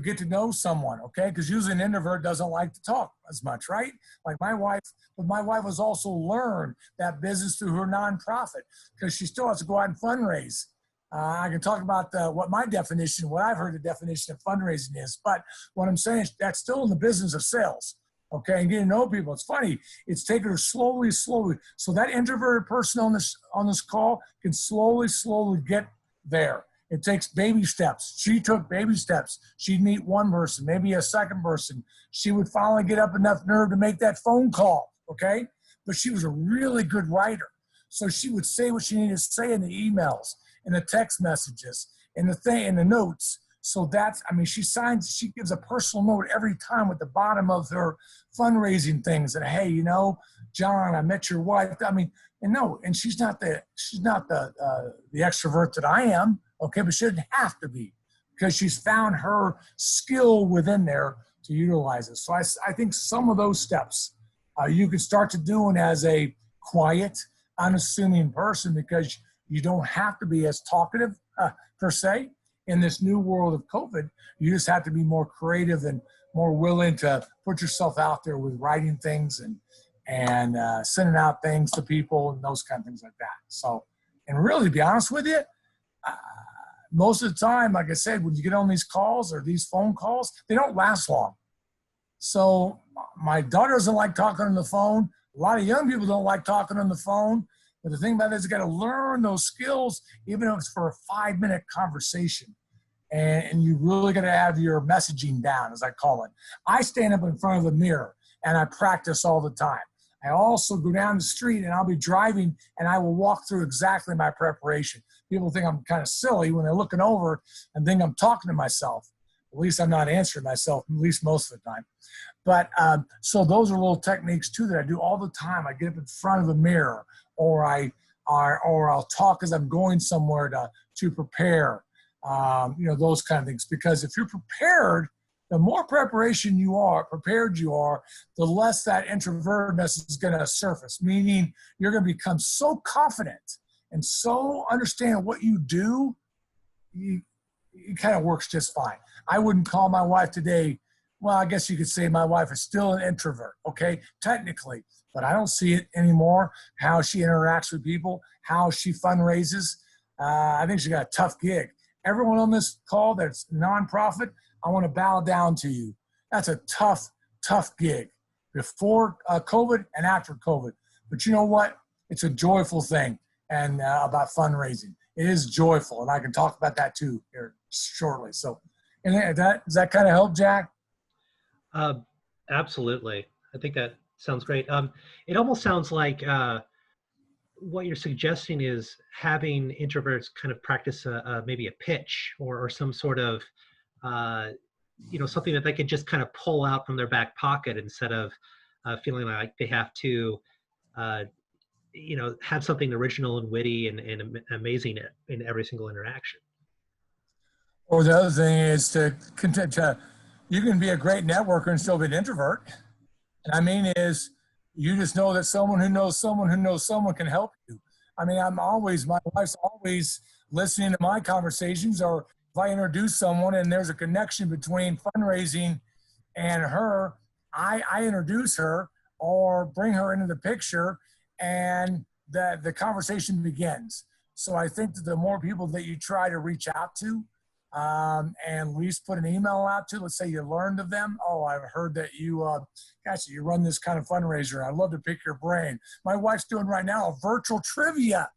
get to know someone, okay? Because usually an introvert doesn't like to talk as much, right? Like my wife, but my wife has also learned that business through her nonprofit, because she still has to go out and fundraise. I can talk about what I've heard the definition of fundraising is, but what I'm saying is that's still in the business of sales, okay? And getting to know people. It's funny. It's taking her slowly. So that introverted person on this call can slowly get there. It takes baby steps. She took baby steps. She'd meet one person, maybe a second person. She would finally get up enough nerve to make that phone call, okay? But she was a really good writer. So she would say what she needed to say in the emails, in the text messages, in the notes. So she gives a personal note every time at the bottom of her fundraising things that, hey, John, I met your wife. And she's not the extrovert that I am. Okay, but she doesn't have to be, because she's found her skill within there to utilize it. So I think some of those steps you can start to doing as a quiet, unassuming person, because you don't have to be as talkative per se in this new world of COVID. You just have to be more creative and more willing to put yourself out there with writing things and sending out things to people and those kind of things like that. So, and really, to be honest with you, most of the time, like I said, when you get on these calls or these phone calls, they don't last long. So my daughter doesn't like talking on the phone. A lot of young people don't like talking on the phone. But the thing about it is you got to learn those skills, even if it's for a 5-minute conversation. And you really got to have your messaging down, as I call it. I stand up in front of the mirror and I practice all the time. I also go down the street and I'll be driving and I will walk through exactly my preparation. People think I'm kind of silly when they're looking over and think I'm talking to myself. At least I'm not answering myself, at least most of the time. But so those are little techniques too that I do all the time. I get up in front of the mirror, or I'll talk as I'm going somewhere to prepare. Those kind of things. Because if you're prepared, the more prepared you are, the less that introvertedness is going to surface. Meaning you're going to become so confident and so understand what you do, it kind of works just fine. I wouldn't call my wife today, well, I guess you could say my wife is still an introvert, okay, technically, but I don't see it anymore, how she interacts with people, how she fundraises. I think she got a tough gig. Everyone on this call that's nonprofit, I want to bow down to you. That's a tough, tough gig before COVID and after COVID. But you know what? It's a joyful thing and about fundraising. It is joyful, and I can talk about that too here shortly. So, and does that kind of help, Jack? Absolutely. I think that sounds great. It almost sounds like what you're suggesting is having introverts kind of practice maybe a pitch or some sort of, something that they could just kind of pull out from their back pocket instead of feeling like they have to, have something original and witty and amazing in every single interaction. Or the other thing is you can be a great networker and still be an introvert. And I mean is you just know that someone who knows someone who knows someone can help you. I mean, my wife's always listening to my conversations, or if I introduce someone and there's a connection between fundraising and her, I introduce her or bring her into the picture and the conversation begins. So I think that the more people that you try to reach out to, and at least put an email out to, let's say you learned of them. Oh, I've heard that you run this kind of fundraiser. I'd love to pick your brain. My wife's doing right now a virtual trivia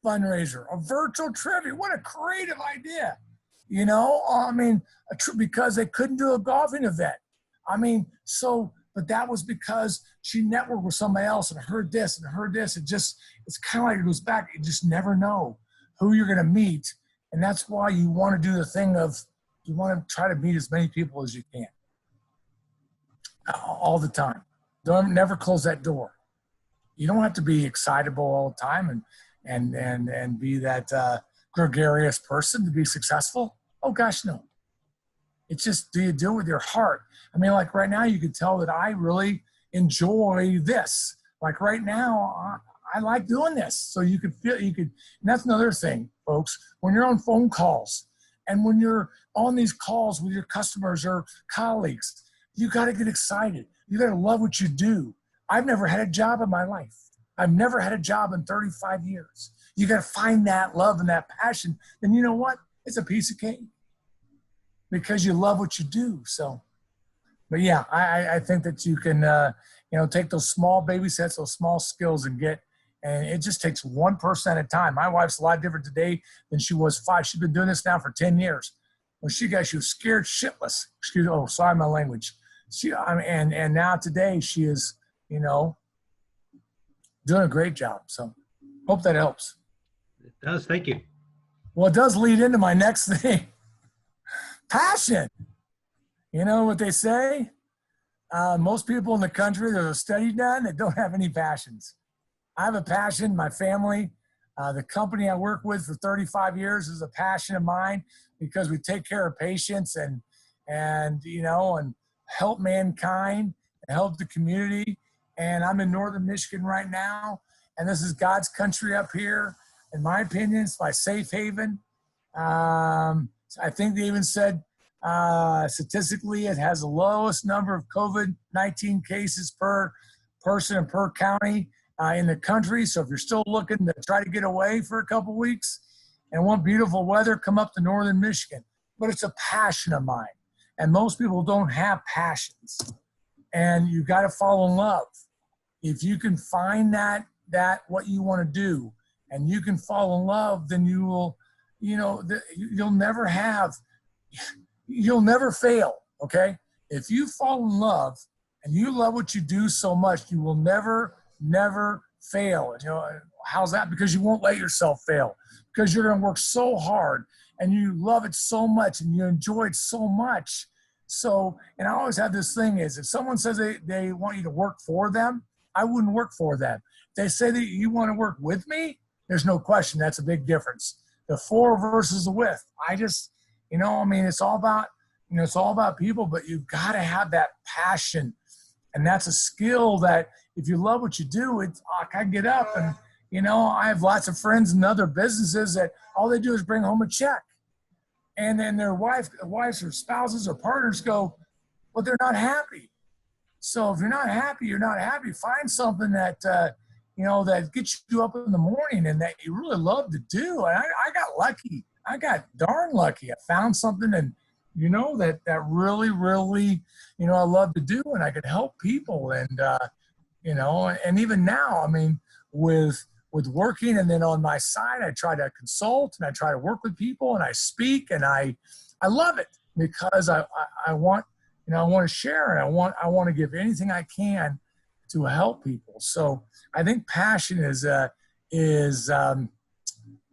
fundraiser, What a creative idea. Because they couldn't do a golfing event. But that was because she networked with somebody else and heard this. It's kind of like it goes back. You just never know who you're going to meet. And that's why you want to do the thing of, you want to try to meet as many people as you can. All the time. Never close that door. You don't have to be excitable all the time and be that gregarious person to be successful. Oh gosh, no. It's just, do you do it with your heart? I mean, like right now, you can tell that I really enjoy this. Like right now, I like doing this. So and that's another thing, folks. When you're on phone calls and when you're on these calls with your customers or colleagues, you got to get excited. You got to love what you do. I've never had a job in my life. I've never had a job in 35 years. You got to find that love and that passion. And you know what? It's a piece of cake because you love what you do. So, but yeah, I think that you can, take those small baby steps, those small skills and it just takes one person at a time. My wife's a lot different today than she was 5. She's been doing this now for 10 years. When she was scared shitless. Sorry, my language. And now today she is, doing a great job. So hope that helps. It does. Thank you. Well, it does lead into my next thing. Passion. You know what they say? Most people in the country, there's a study done that don't have any passions. I have a passion. My family, the company I work with for 35 years is a passion of mine because we take care of patients and help mankind and help the community. And I'm in northern Michigan right now, and this is God's country up here. In my opinion, it's my safe haven. I think they even said statistically it has the lowest number of COVID-19 cases per person and per county in the country. So if you're still looking to try to get away for a couple weeks and want beautiful weather, come up to northern Michigan. But it's a passion of mine. And most people don't have passions. And you got to fall in love. If you can find that that what you want to do and you can fall in love, then you will, you'll never fail. Okay. If you fall in love and you love what you do so much, you will never fail. How's that? Because you won't let yourself fail, because you're going to work so hard and you love it so much and you enjoy it so much. So, and I always have this thing is, if someone says they want you to work for them, I wouldn't work for them. If they say that you want to work with me, there's no question. That's a big difference. The for versus the with. I just, it's all about people, but you've got to have that passion. And that's a skill that if you love what you do, I get up and, I have lots of friends in other businesses that all they do is bring home a check. And then their wives or spouses or partners go, well, they're not happy. So if you're not happy, you're not happy. Find something that, that gets you up in the morning and that you really love to do. And I got lucky. I got darn lucky. I found something and, that really, really, I love to do, and I could help people. And, and even now, with working, and then on my side, I try to consult and I try to work with people and I speak, and I love it because I want, I want to share, and I want to give anything I can to help people. So I think passion is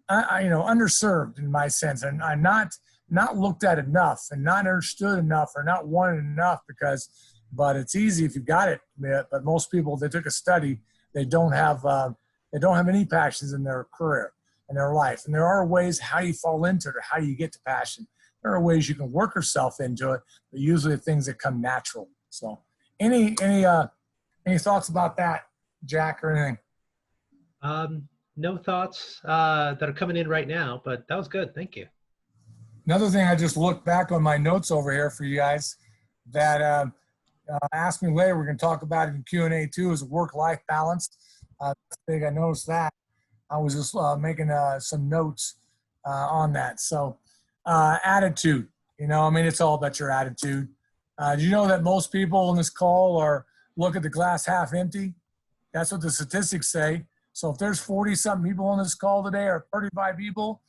underserved in my sense, and I'm not looked at enough and not understood enough or not wanted enough but it's easy if you got it. But most people, they took a study, they don't have any passions in their career, in their life. And there are ways how you fall into it or how you get to passion. There are ways you can work yourself into it, but usually things that come natural. So any thoughts about that, Jack, or anything? No thoughts that are coming in right now, but that was good. Thank you. Another thing, I just looked back on my notes over here for you guys that ask me later. We're going to talk about it in Q&A too, is work-life balance. I think I noticed that. I was just making some notes on that. So attitude, it's all about your attitude. Do you know that most people on this call look at the glass half empty? That's what the statistics say. So if there's 40-something people on this call today, or 35 people,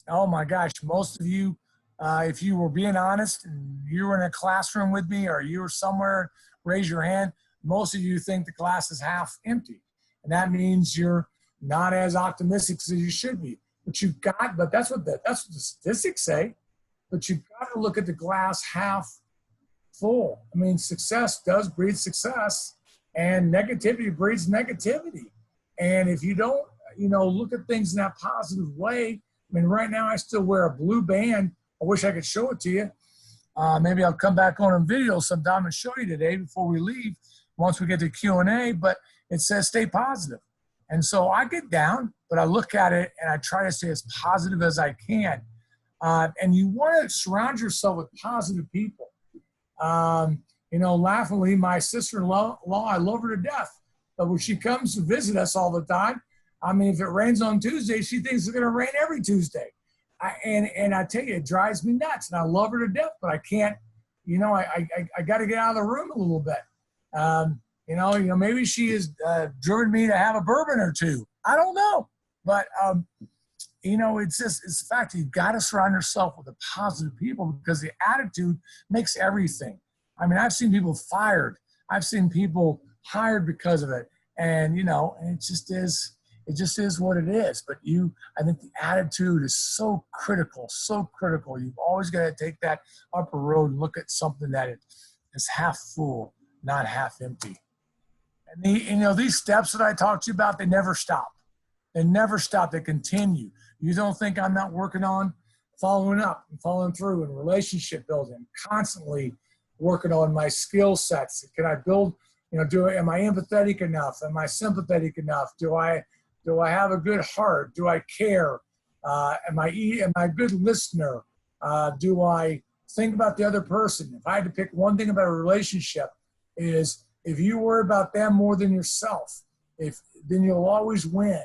oh my gosh, most of you, if you were being honest and you were in a classroom with me or you were somewhere, raise your hand. Most of you think the glass is half empty. And that means you're not as optimistic as you should be. But that's what the statistics say. But you've got to look at the glass half full. Success does breed success, and negativity breeds negativity. And if you don't, look at things in that positive way. Right now I still wear a blue band. I wish I could show it to you. Maybe I'll come back on video sometime and show you today before we leave, once we get to Q&A, but it says stay positive. And so I get down, but I look at it and I try to stay as positive as I can. And you want to surround yourself with positive people. Laughingly, my sister-in-law, I love her to death. But when she comes to visit us all the time, if it rains on Tuesday, she thinks it's going to rain every Tuesday. And I tell you, it drives me nuts. And I love her to death, but I can't, I got to get out of the room a little bit. Maybe she has driven me to have a bourbon or two. I don't know. But, it's the fact that you've got to surround yourself with the positive people, because the attitude makes everything. I've seen people fired. I've seen people hired because of it. And, it just is what it is. But I think the attitude is so critical. You've always got to take that upper road and look at something that is half full, not half empty. And these steps that I talked to you about, they never stop. They continue. You don't think I'm not working on following up and following through and relationship building, constantly working on my skill sets. Can I build, am I empathetic enough? Am I sympathetic enough? Do I have a good heart? Do I care? Am I a good listener? Do I think about the other person? If I had to pick one thing about a relationship, is if you worry about them more than yourself, then you'll always win.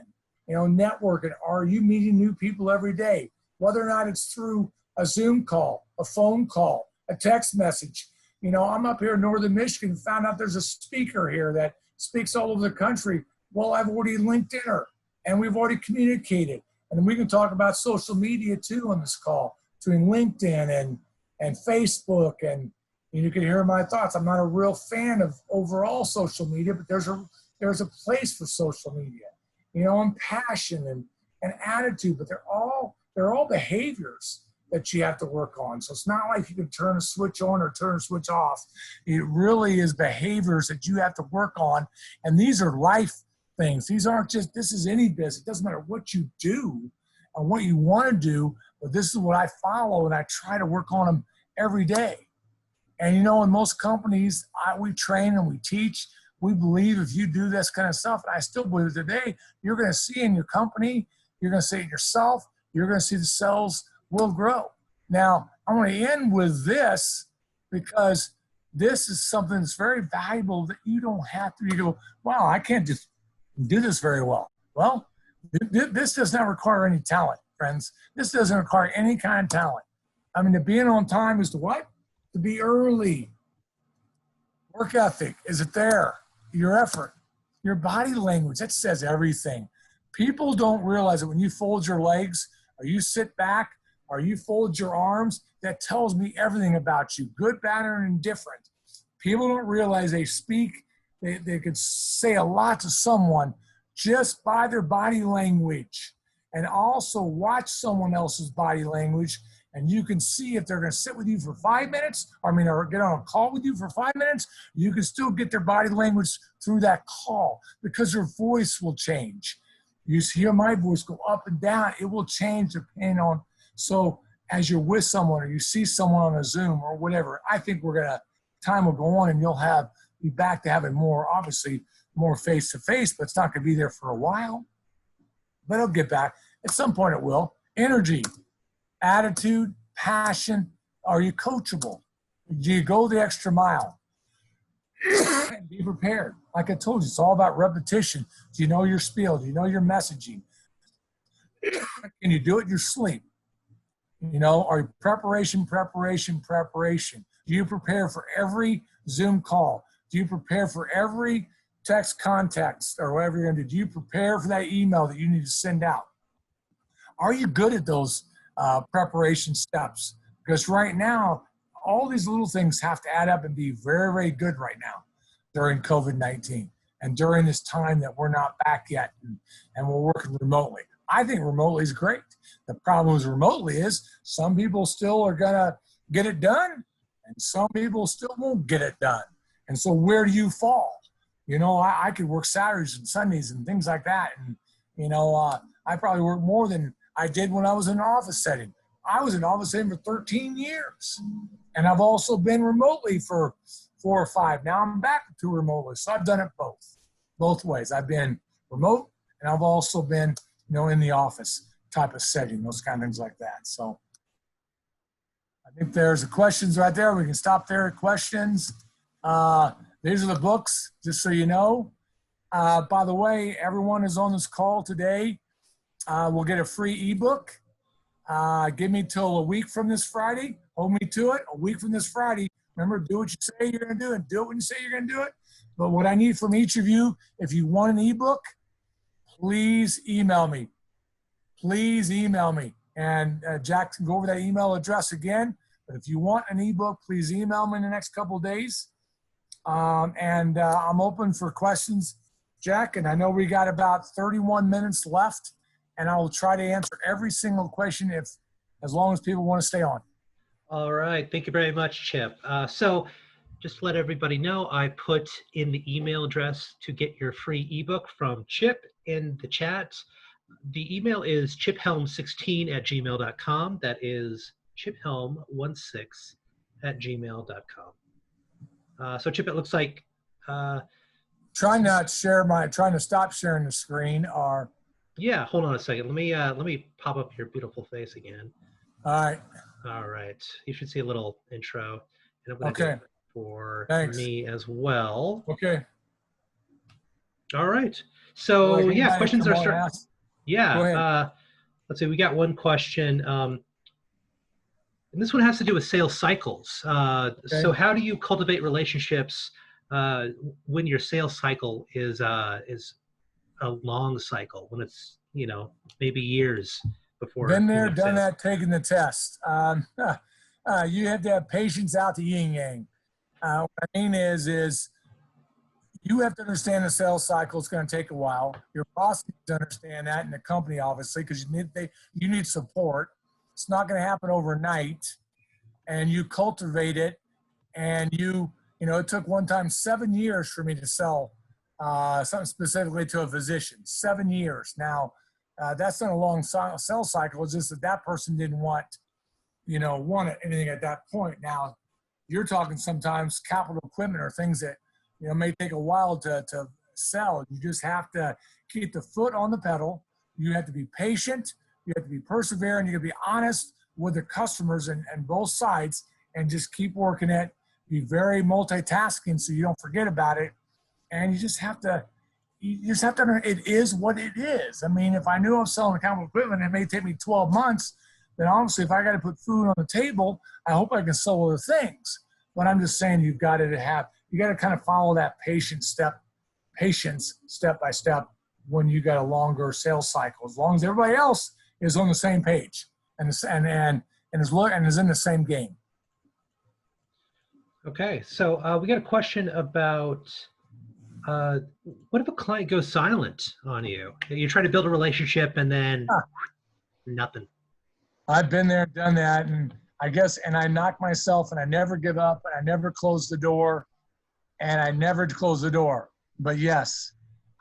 Networking. Are you meeting new people every day? Whether or not it's through a Zoom call, a phone call, a text message. I'm up here in northern Michigan, found out there's a speaker here that speaks all over the country. Well, I've already LinkedIn her, and we've already communicated. And then we can talk about social media too on this call, between LinkedIn and Facebook, and you can hear my thoughts. I'm not a real fan of overall social media, but there's a place for social media, and passion and attitude, but they're all behaviors that you have to work on. So it's not like you can turn a switch on or turn a switch off. It really is behaviors that you have to work on. And these are life things. These aren't just, this is any business. It doesn't matter what you do or what you want to do, but this is what I follow, and I try to work on them every day. And in most companies, we train and we teach. We believe if you do this kind of stuff, and I still believe today, you're going to see in your company, you're going to see it yourself, you're going to see the sales will grow. Now, I'm going to end with this because this is something that's very valuable that you don't have to. You go, wow, I can't just do this very well. Well, this does not require any talent, friends. This doesn't require any kind of talent. I mean, to be in on time is to what? To be early. Work ethic, is it there? Your effort, your body language, that says everything. People don't realize that when you fold your legs or you sit back or you fold your arms, that tells me everything about you, good, bad, or indifferent. People don't realize they speak, they could say a lot to someone just by their body language. And also watch someone else's body language, and you can see if they're going to sit with you for 5 minutes, or get on a call with you for 5 minutes. You can still get their body language through that call because their voice will change. You hear my voice go up and down. It will change depending on. So as you're with someone or you see someone on a Zoom or whatever, I think time will go on and you'll be back to having obviously more face-to-face, but it's not going to be there for a while. But it'll get back. At some point it will. Energy, attitude, passion. Are you coachable? Do you go the extra mile? Be prepared. Like I told you, it's all about repetition. Do you know your spiel? Do you know your messaging? Can you do it in your sleep? Are you preparation? Do you prepare for every Zoom call? Do you prepare for every text context or whatever you're going to do? Do you prepare for that email that you need to send out? Are you good at those preparation steps? Because right now, all these little things have to add up and be very, very good right now during COVID-19 and during this time that we're not back yet and we're working remotely. I think remotely is great. The problem with remotely is some people still are going to get it done and some people still won't get it done. And so where do you fall? I could work Saturdays and Sundays and things like that. And, I probably work more than I did when I was in an office setting. I was in an office setting for 13 years. And I've also been remotely for 4 or 5. Now I'm back to remotely. So I've done it both ways. I've been remote and I've also been, in the office type of setting, those kind of things like that. So I think there's the questions right there. We can stop there at questions. These are the books, just so you know. By the way, everyone is on this call today. We'll get a free ebook. Give me till a week from this Friday. Hold me to it. A week from this Friday. Remember, do what you say you're going to do and do it when you say you're going to do it. But what I need from each of you, if you want an ebook, please email me. Please email me. And Jack can go over that email address again. But if you want an ebook, please email me in the next couple of days. I'm open for questions, Jack. And I know we got about 31 minutes left. And I will try to answer every single question as long as people want to stay on. All right. Thank you very much, Chip. So just to let everybody know, I put in the email address to get your free ebook from Chip in the chat. The email is chiphelm16@gmail.com. That is chiphelm16@gmail.com. So Chip, it looks like trying to stop sharing the screen or yeah, hold on a second. Let me pop up your beautiful face again. All right. You should see a little intro. And I'm going to do it for me as well. Okay. All right. So yeah, questions are starting. Yeah. Go ahead. Let's see. We got one question. And this one has to do with sales cycles. So how do you cultivate relationships when your sales cycle is a long cycle when it's, maybe years before. Been there, done that, taken the test. You have to have patience out the yin yang. What I mean is you have to understand the sales cycle is going to take a while. Your boss needs to understand that, and the company, obviously, because you need support. It's not going to happen overnight, and you cultivate it. And it took one time 7 years for me to sell something specifically to a physician. 7 years. Now, that's not a long sales cycle. It's just that person didn't want anything at that point. Now, you're talking sometimes capital equipment or things that may take a while to sell. You just have to keep the foot on the pedal. You have to be patient. You have to be persevering. You have to be honest with the customers and both sides, and just keep working it. Be very multitasking so you don't forget about it. And you just have to it is what it is. I mean, if I knew I was selling capital equipment, it may take me 12 months. Then obviously, if I got to put food on the table, I hope I can sell other things. But I'm just saying, you got to kind of follow that patience step by step when you got a longer sales cycle. As long as everybody else is on the same page and is in the same game. Okay, so we got a question about what if a client goes silent on you? You're trying to build a relationship and then nothing. I've been there, done that, and I knock myself, and I never give up, and I never close the door, But yes,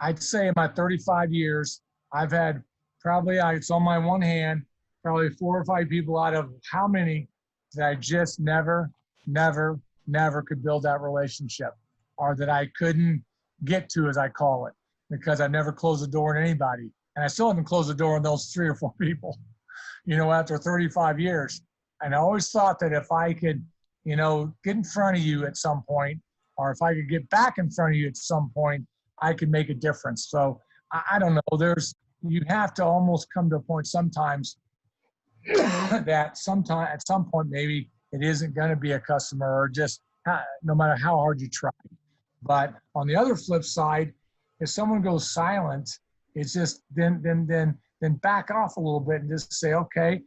I'd say in my 35 years, I've had it's on my one hand, probably 4 or 5 people out of how many that I just never could build that relationship, or that I couldn't get to, as I call it, because I never closed the door on anybody. And I still haven't closed the door on those 3 or 4 people, after 35 years. And I always thought that if I could, get in front of you at some point, or if I could get back in front of you at some point, I could make a difference. So I don't know. You have to almost come to a point sometimes that at some point, maybe it isn't going to be a customer, or just no matter how hard you try. But on the other flip side, if someone goes silent, it's just then back off a little bit and just say, okay,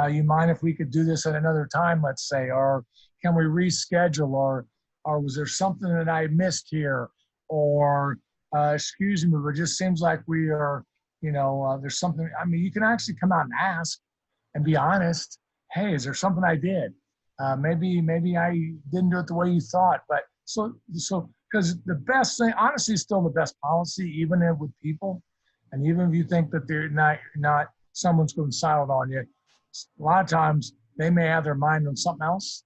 you mind if we could do this at another time, let's say, or can we reschedule, or was there something that I missed here, or excuse me, but it just seems like we are, there's something. I mean, you can actually come out and ask and be honest. Hey, is there something I did? Maybe I didn't do it the way you thought. But so because the best thing, honestly, is still the best policy, even with people, and even if you think that they're not someone's going silent on you, a lot of times they may have their mind on something else,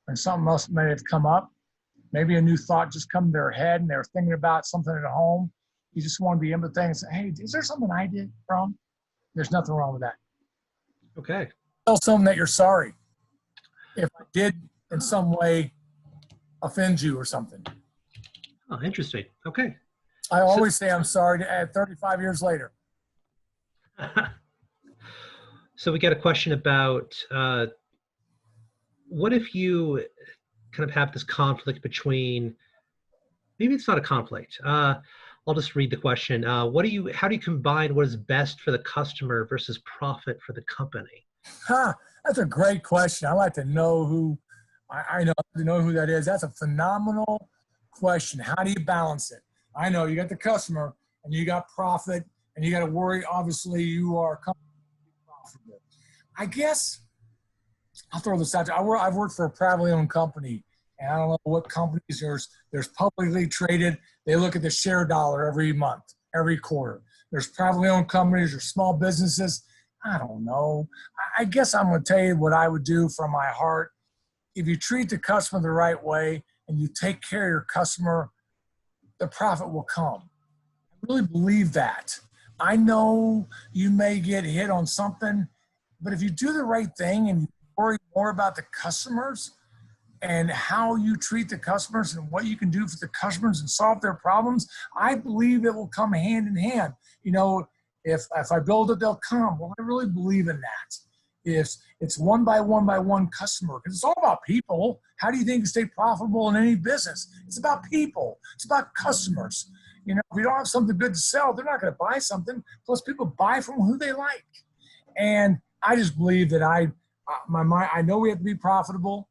and something else may have come up. Maybe a new thought just come to their head, and they're thinking about something at home. You just want to be empathetic and say, hey, is there something I did wrong? There's nothing wrong with that. Okay. Tell someone that you're sorry if I did in some way offend you or something. Oh, interesting. Okay. I always say I'm sorry at 35 years later. So we got a question about what if you kind of have this conflict between, maybe it's not a conflict. I'll just read the question. How do you combine what is best for the customer versus profit for the company? That's a great question. I'd like to know who that is. That's a phenomenal question. How do you balance it? I know you got the customer and you got profit, and you got to worry. Obviously, you are profitable. I guess I'll throw this out there. I've worked for a privately owned company, and I don't know what companies there's publicly traded. They look at the share dollar every month, every quarter. There's privately owned companies or small businesses. I don't know. I guess I'm going to tell you what I would do from my heart. If you treat the customer the right way and you take care of your customer, the profit will come. I really believe that. I know you may get hit on something, but if you do the right thing and you worry more about the customers and how you treat the customers and what you can do for the customers and solve their problems, I believe it will come hand in hand. If I build it, they'll come. Well, I really believe in that. If it's one by one customer, because it's all about people. How do you think you stay profitable in any business? It's about people. It's about customers. You know, if you don't have something good to sell, they're not going to buy something. Plus, people buy from who they like. And I just believe that I know we have to be profitable.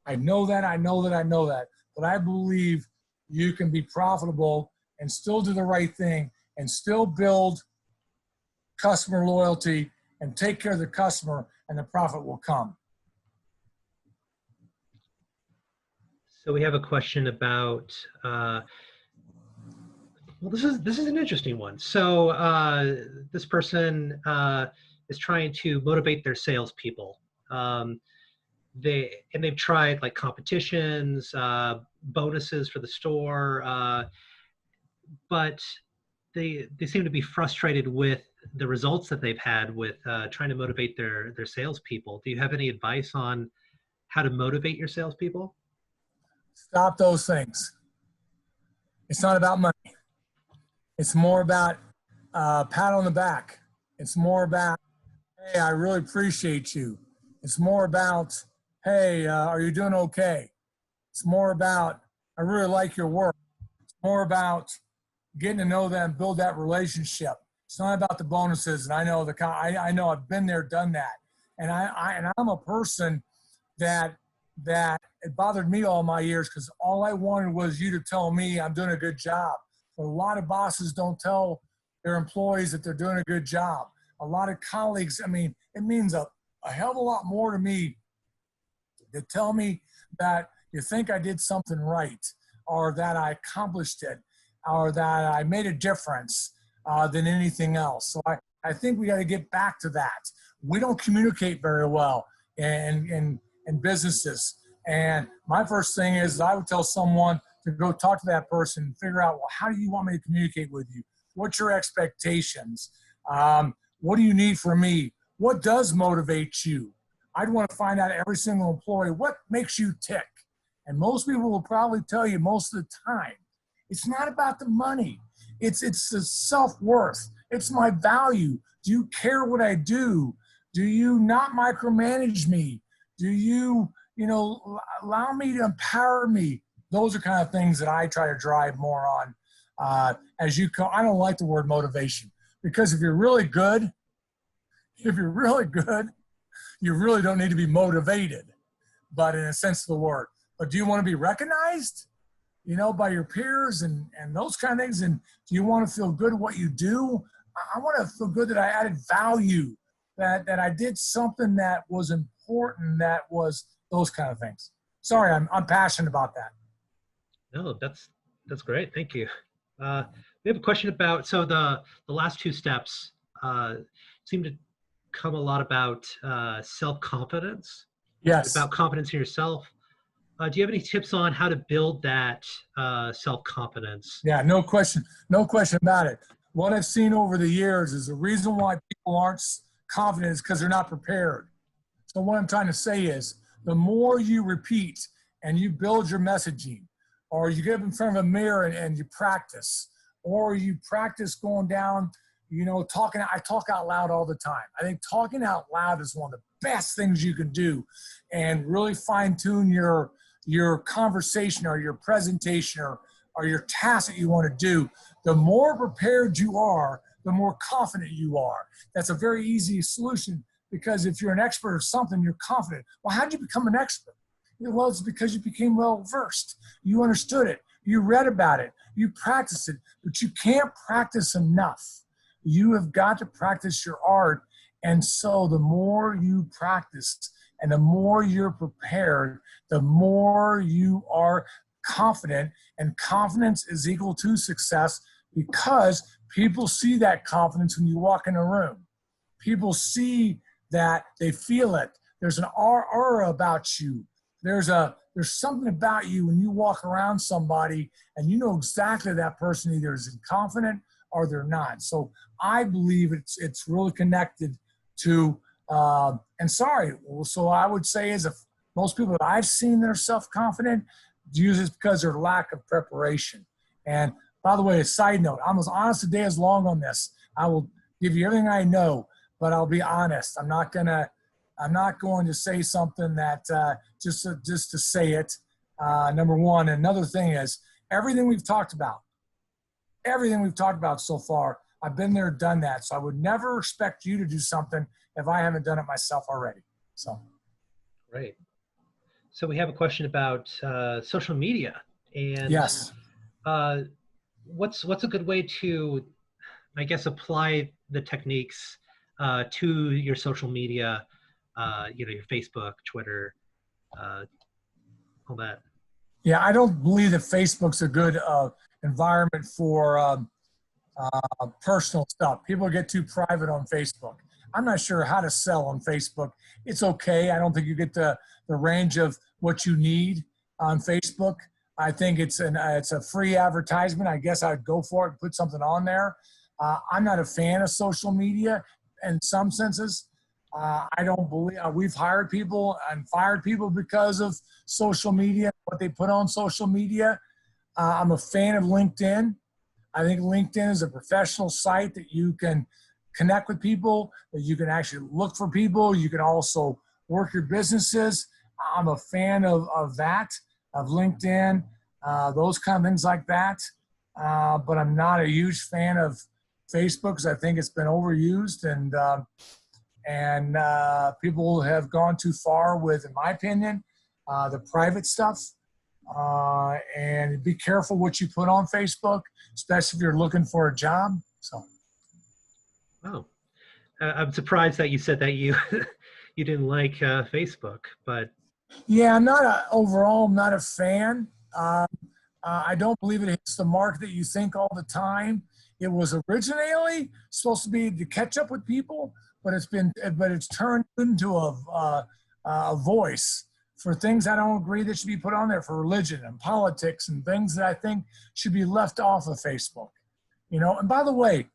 I know that. But I believe you can be profitable and still do the right thing and still build customer loyalty and take care of the customer, and the profit will come. So we have a question about, well, this is an interesting one. So this person is trying to motivate their salespeople. They've tried like competitions, bonuses for the store, but they seem to be frustrated with the results that they've had with trying to motivate their salespeople. Do you have any advice on how to motivate your salespeople? Stop those things. It's not about money. It's more about pat on the back. It's more about, hey, I really appreciate you. It's more about, hey, are you doing okay? It's more about, I really like your work. It's more about getting to know them, build that relationship. It's not about the bonuses. And I know I know I've been there, done that. And I'm a person that it bothered me all my years because all I wanted was you to tell me I'm doing a good job. But a lot of bosses don't tell their employees that they're doing a good job. A lot of colleagues, I mean, it means a hell of a lot more to me to tell me that you think I did something right or that I accomplished it or that I made a difference than anything else. So I think we got to get back to that. We don't communicate very well in businesses. And my first thing is I would tell someone to go talk to that person and figure out, well, how do you want me to communicate with you? What's your expectations? What do you need from me? What does motivate you? I'd want to find out every single employee, what makes you tick? And most people will probably tell you most of the time, it's not about the money. It's the self-worth. It's my value. Do you care what I do? Do you not micromanage me? Do you, allow me to empower me? Those are kind of things that I try to drive more on. I don't like the word motivation because if you're really good, you really don't need to be motivated, but in a sense of the word. But do you want to be recognized, by your peers and those kind of things? And do you want to feel good at what you do? I want to feel good that I added value, that I did something that was important, that was those kind of things. Sorry, I'm passionate about that. No, that's great. Thank you. We have a question about, so the last two steps seem to come a lot about self-confidence. Yes. About confidence in yourself. Do you have any tips on how to build that self-confidence? Yeah, no question about it. What I've seen over the years is the reason why people aren't confident is because they're not prepared. So what I'm trying to say is the more you repeat and you build your messaging, or you get up in front of a mirror and you practice, or you practice going down, talking. I talk out loud all the time. I think talking out loud is one of the best things you can do and really fine tune your conversation or your presentation or your task that you want to do. The more prepared you are, the more confident you are. That's a very easy solution because if you're an expert of something, you're confident. Well, how did you become an expert? Well, it's because you became well-versed. You understood it. You read about it. You practiced it. But you can't practice enough. You have got to practice your art. And so the more you practice and the more you're prepared, the more you are confident. And confidence is equal to success because people see that confidence when you walk in a room. People see that, they feel it. There's an aura about you. There's something about you when you walk around somebody and you know exactly that person either is confident or they're not. So I believe it's really connected to, so I would say is if most people that I've seen that are self-confident, use it because of their lack of preparation. And by the way, a side note, I'm as honest today as long on this. I will give you everything I know, but I'll be honest. I'm not going to say something that just to say it, number one. Another thing is everything we've talked about, everything we've talked about so far, I've been there, done that. So I would never expect you to do something if I haven't done it myself already. So. Great. So we have a question about social media, and Yes. what's a good way to, I guess, apply the techniques to your social media, your Facebook, Twitter, all that. Yeah, I don't believe that Facebook's a good environment for personal stuff. People get too private on Facebook. I'm not sure how to sell on Facebook. It's okay. I don't think you get the range of what you need on Facebook. I think it's a free advertisement. I guess I'd go for it and put something on there. I'm not a fan of social media in some senses. I don't believe we've hired people and fired people because of social media, what they put on social media. I'm a fan of LinkedIn. I think LinkedIn is a professional site that you can connect with people, that you can actually look for people. You can also work your businesses. I'm a fan of that, of LinkedIn, those kind of things like that. But I'm not a huge fan of Facebook because I think it's been overused and people have gone too far with, in my opinion, the private stuff. And be careful what you put on Facebook, especially if you're looking for a job. So. Oh, I'm surprised that you said that you you didn't like Facebook, but Yeah, I'm not overall, I'm not a fan. I don't believe it hits the mark that you think all the time. It was originally supposed to be to catch up with people, but it's turned into a voice for things I don't agree that should be put on there, for religion and politics and things that I think should be left off of Facebook. And by the way,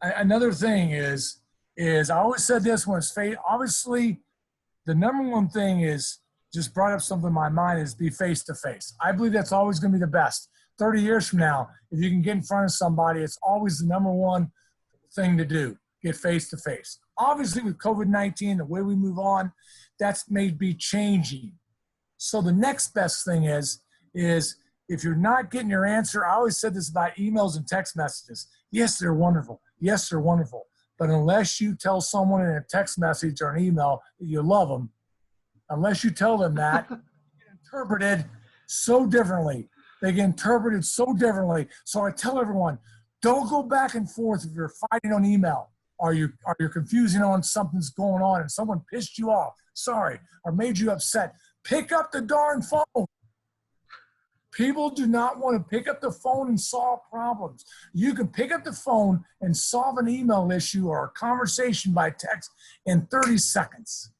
another thing is I always said this when it's obviously the number one thing is, just brought up something in my mind, is be face to face. I believe that's always going to be the best. 30 years from now, if you can get in front of somebody, it's always the number one thing to do, get face to face. Obviously with COVID-19, the way we move on, that's may be changing. So the next best thing is if you're not getting your answer, I always said this about emails and text messages. Yes, they're wonderful. Yes, they're wonderful. But unless you tell someone in a text message or an email that you love them, unless you tell them that, they get interpreted so differently. They get interpreted so differently. So I tell everyone, don't go back and forth if you're fighting on email or you're confusing on something's going on and someone pissed you off, sorry, or made you upset. Pick up the darn phone. People do not want to pick up the phone and solve problems. You can pick up the phone and solve an email issue or a conversation by text in 30 seconds.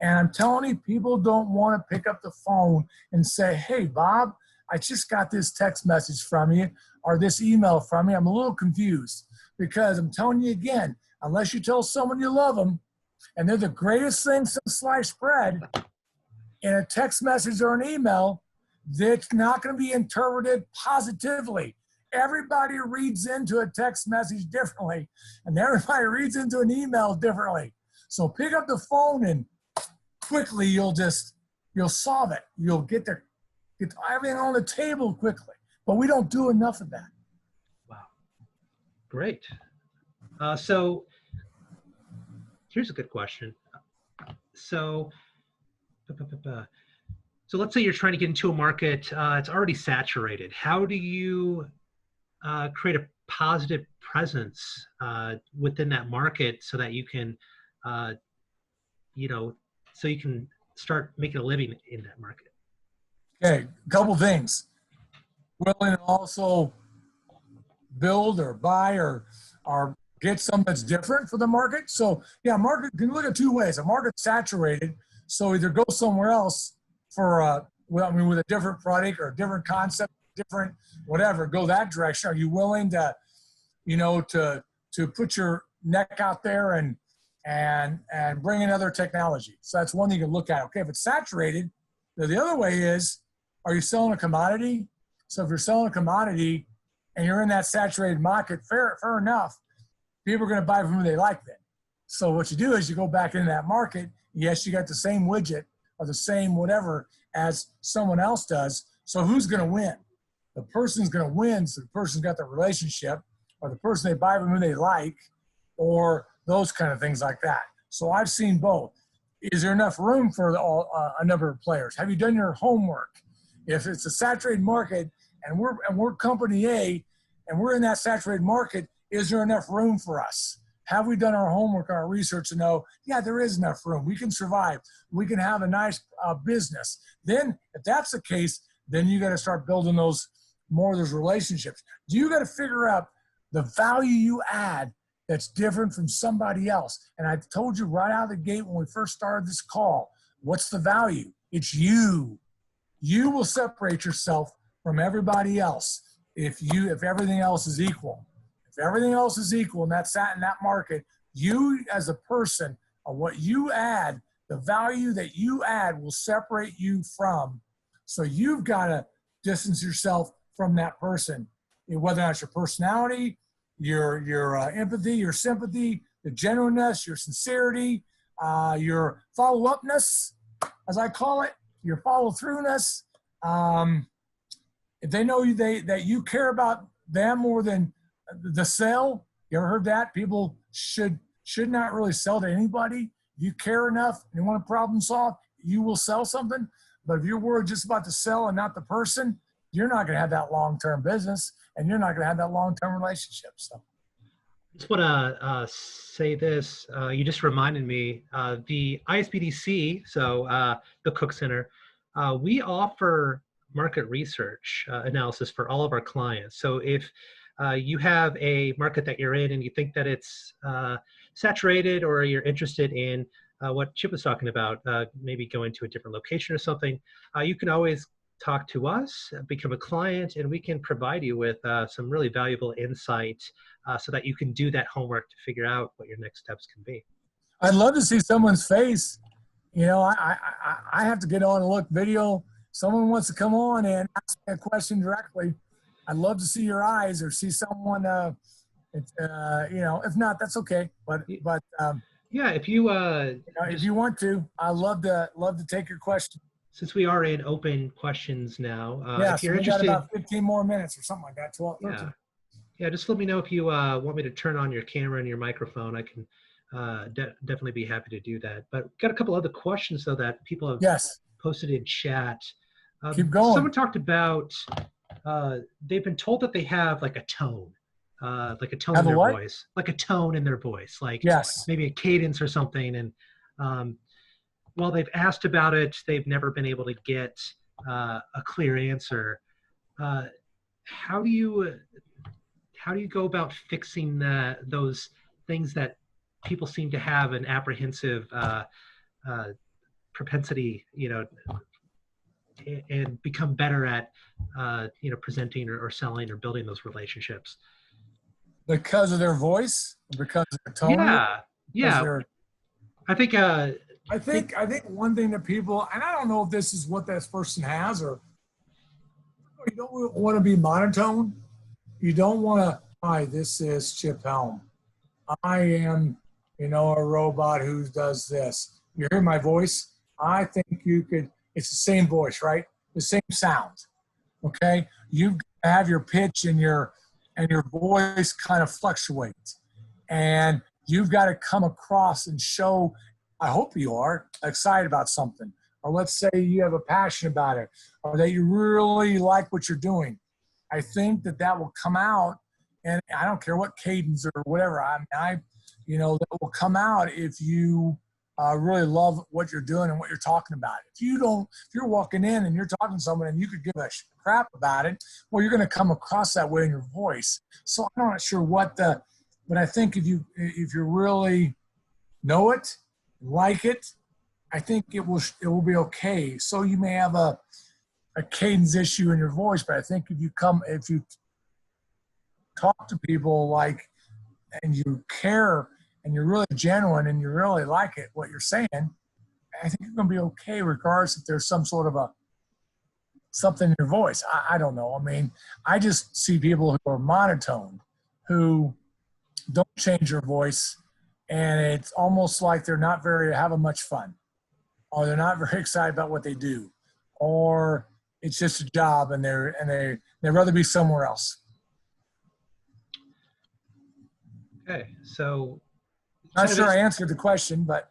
And I'm telling you, people don't want to pick up the phone and say, hey, Bob, I just got this text message from you or this email from you. I'm a little confused, because I'm telling you again, unless you tell someone you love them and they're the greatest thing since sliced bread in a text message or an email, that's not going to be interpreted positively. Everybody reads into a text message differently, and everybody reads into an email differently. So pick up the phone and quickly you'll solve it. You'll get everything on the table quickly. But we don't do enough of that. wow, great. So here's a good question. So let's say you're trying to get into a market, it's already saturated. How do you create a positive presence within that market so that you can, so you can start making a living in that market? Okay, a couple things. Willing to also build or buy or get something that's different for the market. So yeah, market can look at two ways. A market's saturated, so either go somewhere else for with a different product or a different concept, different whatever, go that direction. Are you willing to, to put your neck out there and bring in other technology? So that's one thing you can look at. Okay, if it's saturated, the other way is, are you selling a commodity? So if you're selling a commodity and you're in that saturated market, fair enough, people are going to buy from who they like then. So what you do is you go back into that market. Yes, you got the same widget or the same whatever as someone else does. So who's going to win? the person's going to win. So the person's got the relationship, or the person they buy from who they like, or those kind of things like that. So I've seen both. Is there enough room for a number of players? Have you done your homework? If it's a saturated market and we're company A and we're in that saturated market, is there enough room for us? Have we done our homework, our research to know, yeah, there is enough room. We can survive. We can have a nice business. Then if that's the case, then you got to start building those relationships. You got to figure out the value you add that's different from somebody else. And I told you right out of the gate when we first started this call, what's the value? It's you. You will separate yourself from everybody else if everything else is equal. If everything else is equal in that market, you as a person, or what you add, the value that you add will separate you from. So you've got to distance yourself from that person, whether that's your personality, your empathy, your sympathy, the genuineness, your sincerity, your follow-upness, as I call it, your follow-throughness. If they know that you care about them more than the sale, you ever heard that? People should not really sell to anybody. If you care enough and you want a problem solved, you will sell something. But if you're worried just about the sell and not the person, you're not going to have that long-term business, and you're not going to have that long-term relationship. So, I just want to say this. You just reminded me, the ISBDC, so the Cook Center, we offer market research analysis for all of our clients. So if you have a market that you're in and you think that it's saturated, or you're interested in what Chip was talking about, maybe going to a different location or something, you can always talk to us, become a client, and we can provide you with some really valuable insight so that you can do that homework to figure out what your next steps can be. I'd love to see someone's face. You know, I have to get on and look video. Someone wants to come on and ask me a question directly. I'd love to see your eyes or see someone, you know, if not, that's okay. But yeah, if you, if you want to, I'd love to take your question. Since we are in open questions now, if you're we interested, got about 15 more minutes or something like that. 12, 13. Yeah, just let me know if you want me to turn on your camera and your microphone. I can definitely be happy to do that. But got a couple other questions though that people have posted in chat. Keep going. Someone talked about they've been told that they have like a tone in their voice, like a tone in their voice, like maybe a cadence or something. And while they've asked about it, they've never been able to get a clear answer. How do you go about fixing those things that people seem to have an apprehensive propensity, you know, and become better at, you know, presenting or selling or building those relationships? Because of their voice, because of their tone. Yeah. I think one thing that people, and I don't know if this is what this person has, or you don't want to be monotone. You don't want to, hi, this is Chip Helm. I am, you know, a robot who does this. You hear my voice? I think you could, it's the same voice, right? The same sound, okay? You have your pitch and your voice kind of fluctuates. And you've got to come across and show, I hope you are excited about something, or let's say you have a passion about it, or that you really like what you're doing. I think that will come out, and I don't care what cadence or whatever. that will come out if you really love what you're doing and what you're talking about. If you're walking in and you're talking to someone and you could give a crap about it, well, you're going to come across that way in your voice. So I'm not sure but I think if you really know it, like it, I think it will be okay. So you may have a cadence issue in your voice, but I think if you talk to people and you care and you're really genuine and you really like it, what you're saying, I think you're going to be okay regardless if there's some sort of something in your voice. I don't know. I mean, I just see people who are monotone, who don't change their voice, and it's almost like they're not having much fun, or they're not very excited about what they do, or It's just a job, and they'd rather be somewhere else. Okay, so Not sure I answered the question, but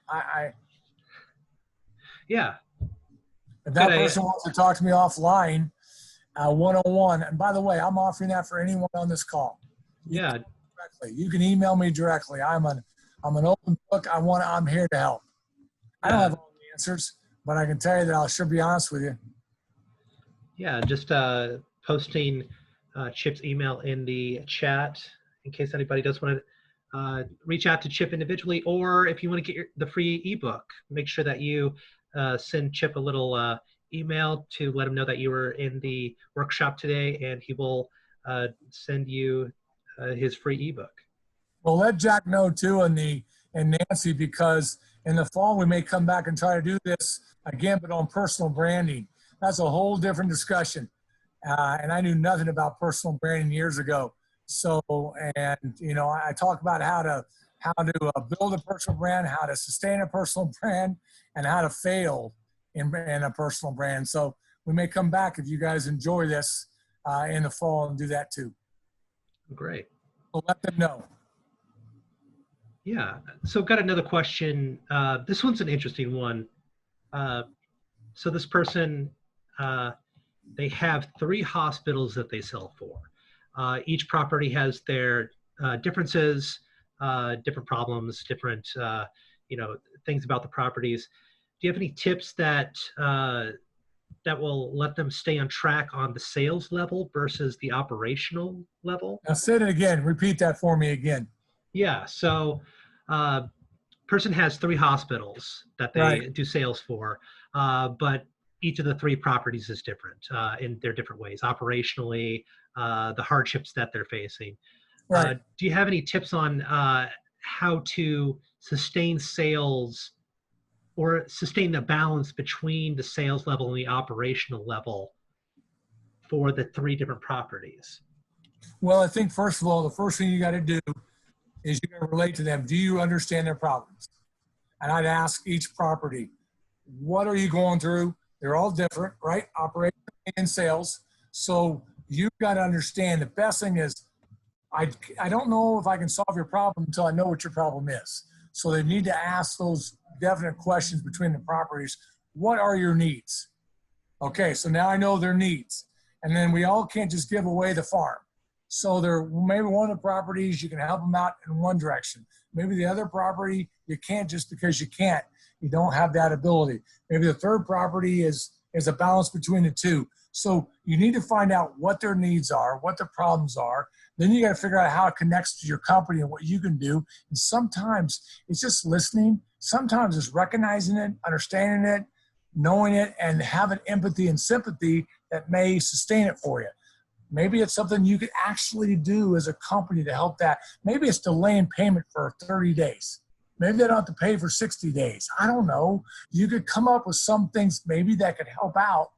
yeah. if that person wants to talk to me offline, one-on-one, and by the way, I'm offering that for anyone on this call. Yeah. You can email me directly. I'm an open book. I'm here to help. I don't have all the answers, but I can tell you that I'll sure be honest with you. Yeah, just posting Chip's email in the chat in case anybody does want to reach out to Chip individually, or if you want to get the free ebook, make sure that you send Chip a little email to let him know that you were in the workshop today, and he will send you his free ebook. Well, let Jack know too, and Nancy, because in the fall we may come back and try to do this again, but on personal branding. That's a whole different discussion, and I knew nothing about personal branding years ago. So, and I talk about how to build a personal brand, how to sustain a personal brand, and how to fail in a personal brand. So we may come back if you guys enjoy this in the fall and do that too. Great. So let them know. Yeah. So I've got another question. This one's an interesting one. So this person, they have 3 hospitals that they sell for. Each property has their differences, different problems, different things about the properties. Do you have any tips that will let them stay on track on the sales level versus the operational level? Now say it again. Repeat that for me again. Yeah. So person has 3 hospitals that they do sales for, but each of the 3 properties is different in their different ways. Operationally, the hardships that they're facing. Right. Do you have any tips on how to sustain sales or sustain the balance between the sales level and the operational level for the 3 different properties? Well, I think first of all, the first thing you got to do is you got to relate to them. Do you understand their problems? And I'd ask each property, what are you going through? They're all different, right? Operation and sales. So you've got to understand the best thing is I don't know if I can solve your problem until I know what your problem is. So they need to ask those definite questions between the properties. What are your needs? Okay, so now I know their needs. And then we all can't just give away the farm. So there, maybe one of the properties, you can help them out in one direction. Maybe the other property, you can't just because you can't. You don't have that ability. Maybe the third property is a balance between the two. So you need to find out what their needs are, what their problems are. Then you got to figure out how it connects to your company and what you can do. And sometimes it's just listening. Sometimes it's recognizing it, understanding it, knowing it, and having empathy and sympathy that may sustain it for you. Maybe it's something you could actually do as a company to help that. Maybe it's delaying payment for 30 days. Maybe they don't have to pay for 60 days. I don't know. You could come up with some things maybe that could help out,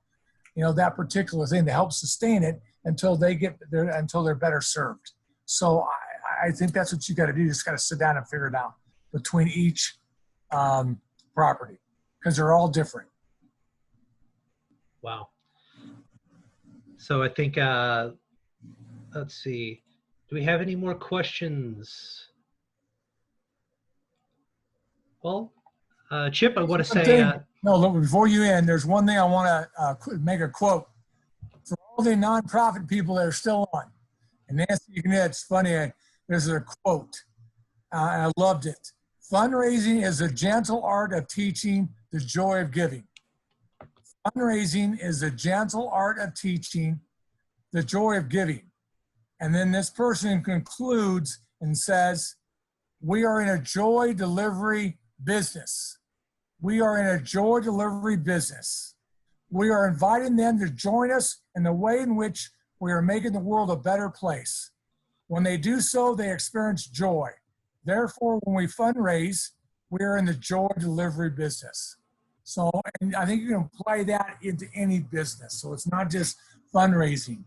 that particular thing to help sustain it until they're better served. So I think that's what you got to do. You just got to sit down and figure it out between each property because they're all different. Wow. So I think, let's see, do we have any more questions? Well, Chip, I want to say... no, look, before you end, there's one thing I want to make a quote. For all the nonprofit people that are still on, and Nancy, it's funny, there's a quote, and I loved it. Fundraising is a gentle art of teaching the joy of giving. Fundraising is a gentle art of teaching the joy of giving. And then this person concludes and says, we are in a joy delivery business. We are in a joy delivery business. We are inviting them to join us in the way in which we are making the world a better place. When they do so, they experience joy. Therefore, when we fundraise, we are in the joy delivery business. So, and I think you can apply that into any business. So it's not just fundraising.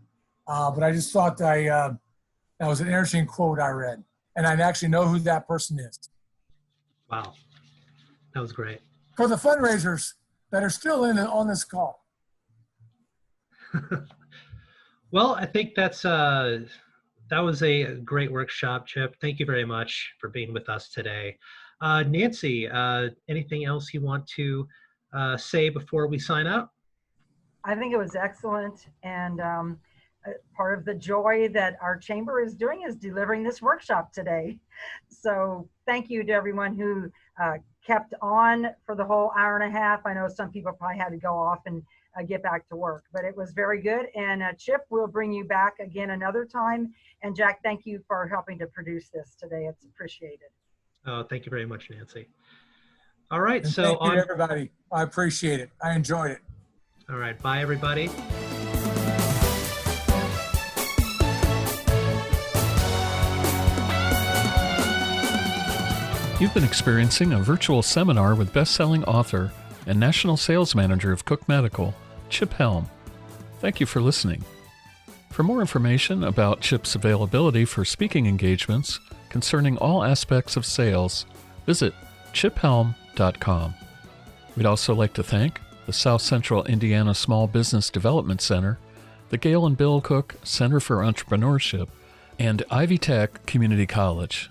But I just thought that was an interesting quote I read. And I actually know who that person is. Wow. That was great. For the fundraisers that are still on this call. Well, I think that was a great workshop, Chip. Thank you very much for being with us today. Nancy, anything else you want to say before we sign out? I think it was excellent. And part of the joy that our chamber is doing is delivering this workshop today. So thank you to everyone who kept on for the whole hour and a half. I know some people probably had to go off and get back to work, but it was very good. And Chip, we'll bring you back again another time. And Jack, thank you for helping to produce this today. It's appreciated. Oh, thank you very much, Nancy. All right. And so thank you, everybody. I appreciate it. I enjoyed it. All right. Bye, everybody. You've been experiencing a virtual seminar with best-selling author and national sales manager of Cook Medical, Chip Helm. Thank you for listening. For more information about Chip's availability for speaking engagements concerning all aspects of sales, visit chiphelm.com. We'd also like to thank the South Central Indiana Small Business Development Center, the Gail and Bill Cook Center for Entrepreneurship, and Ivy Tech Community College.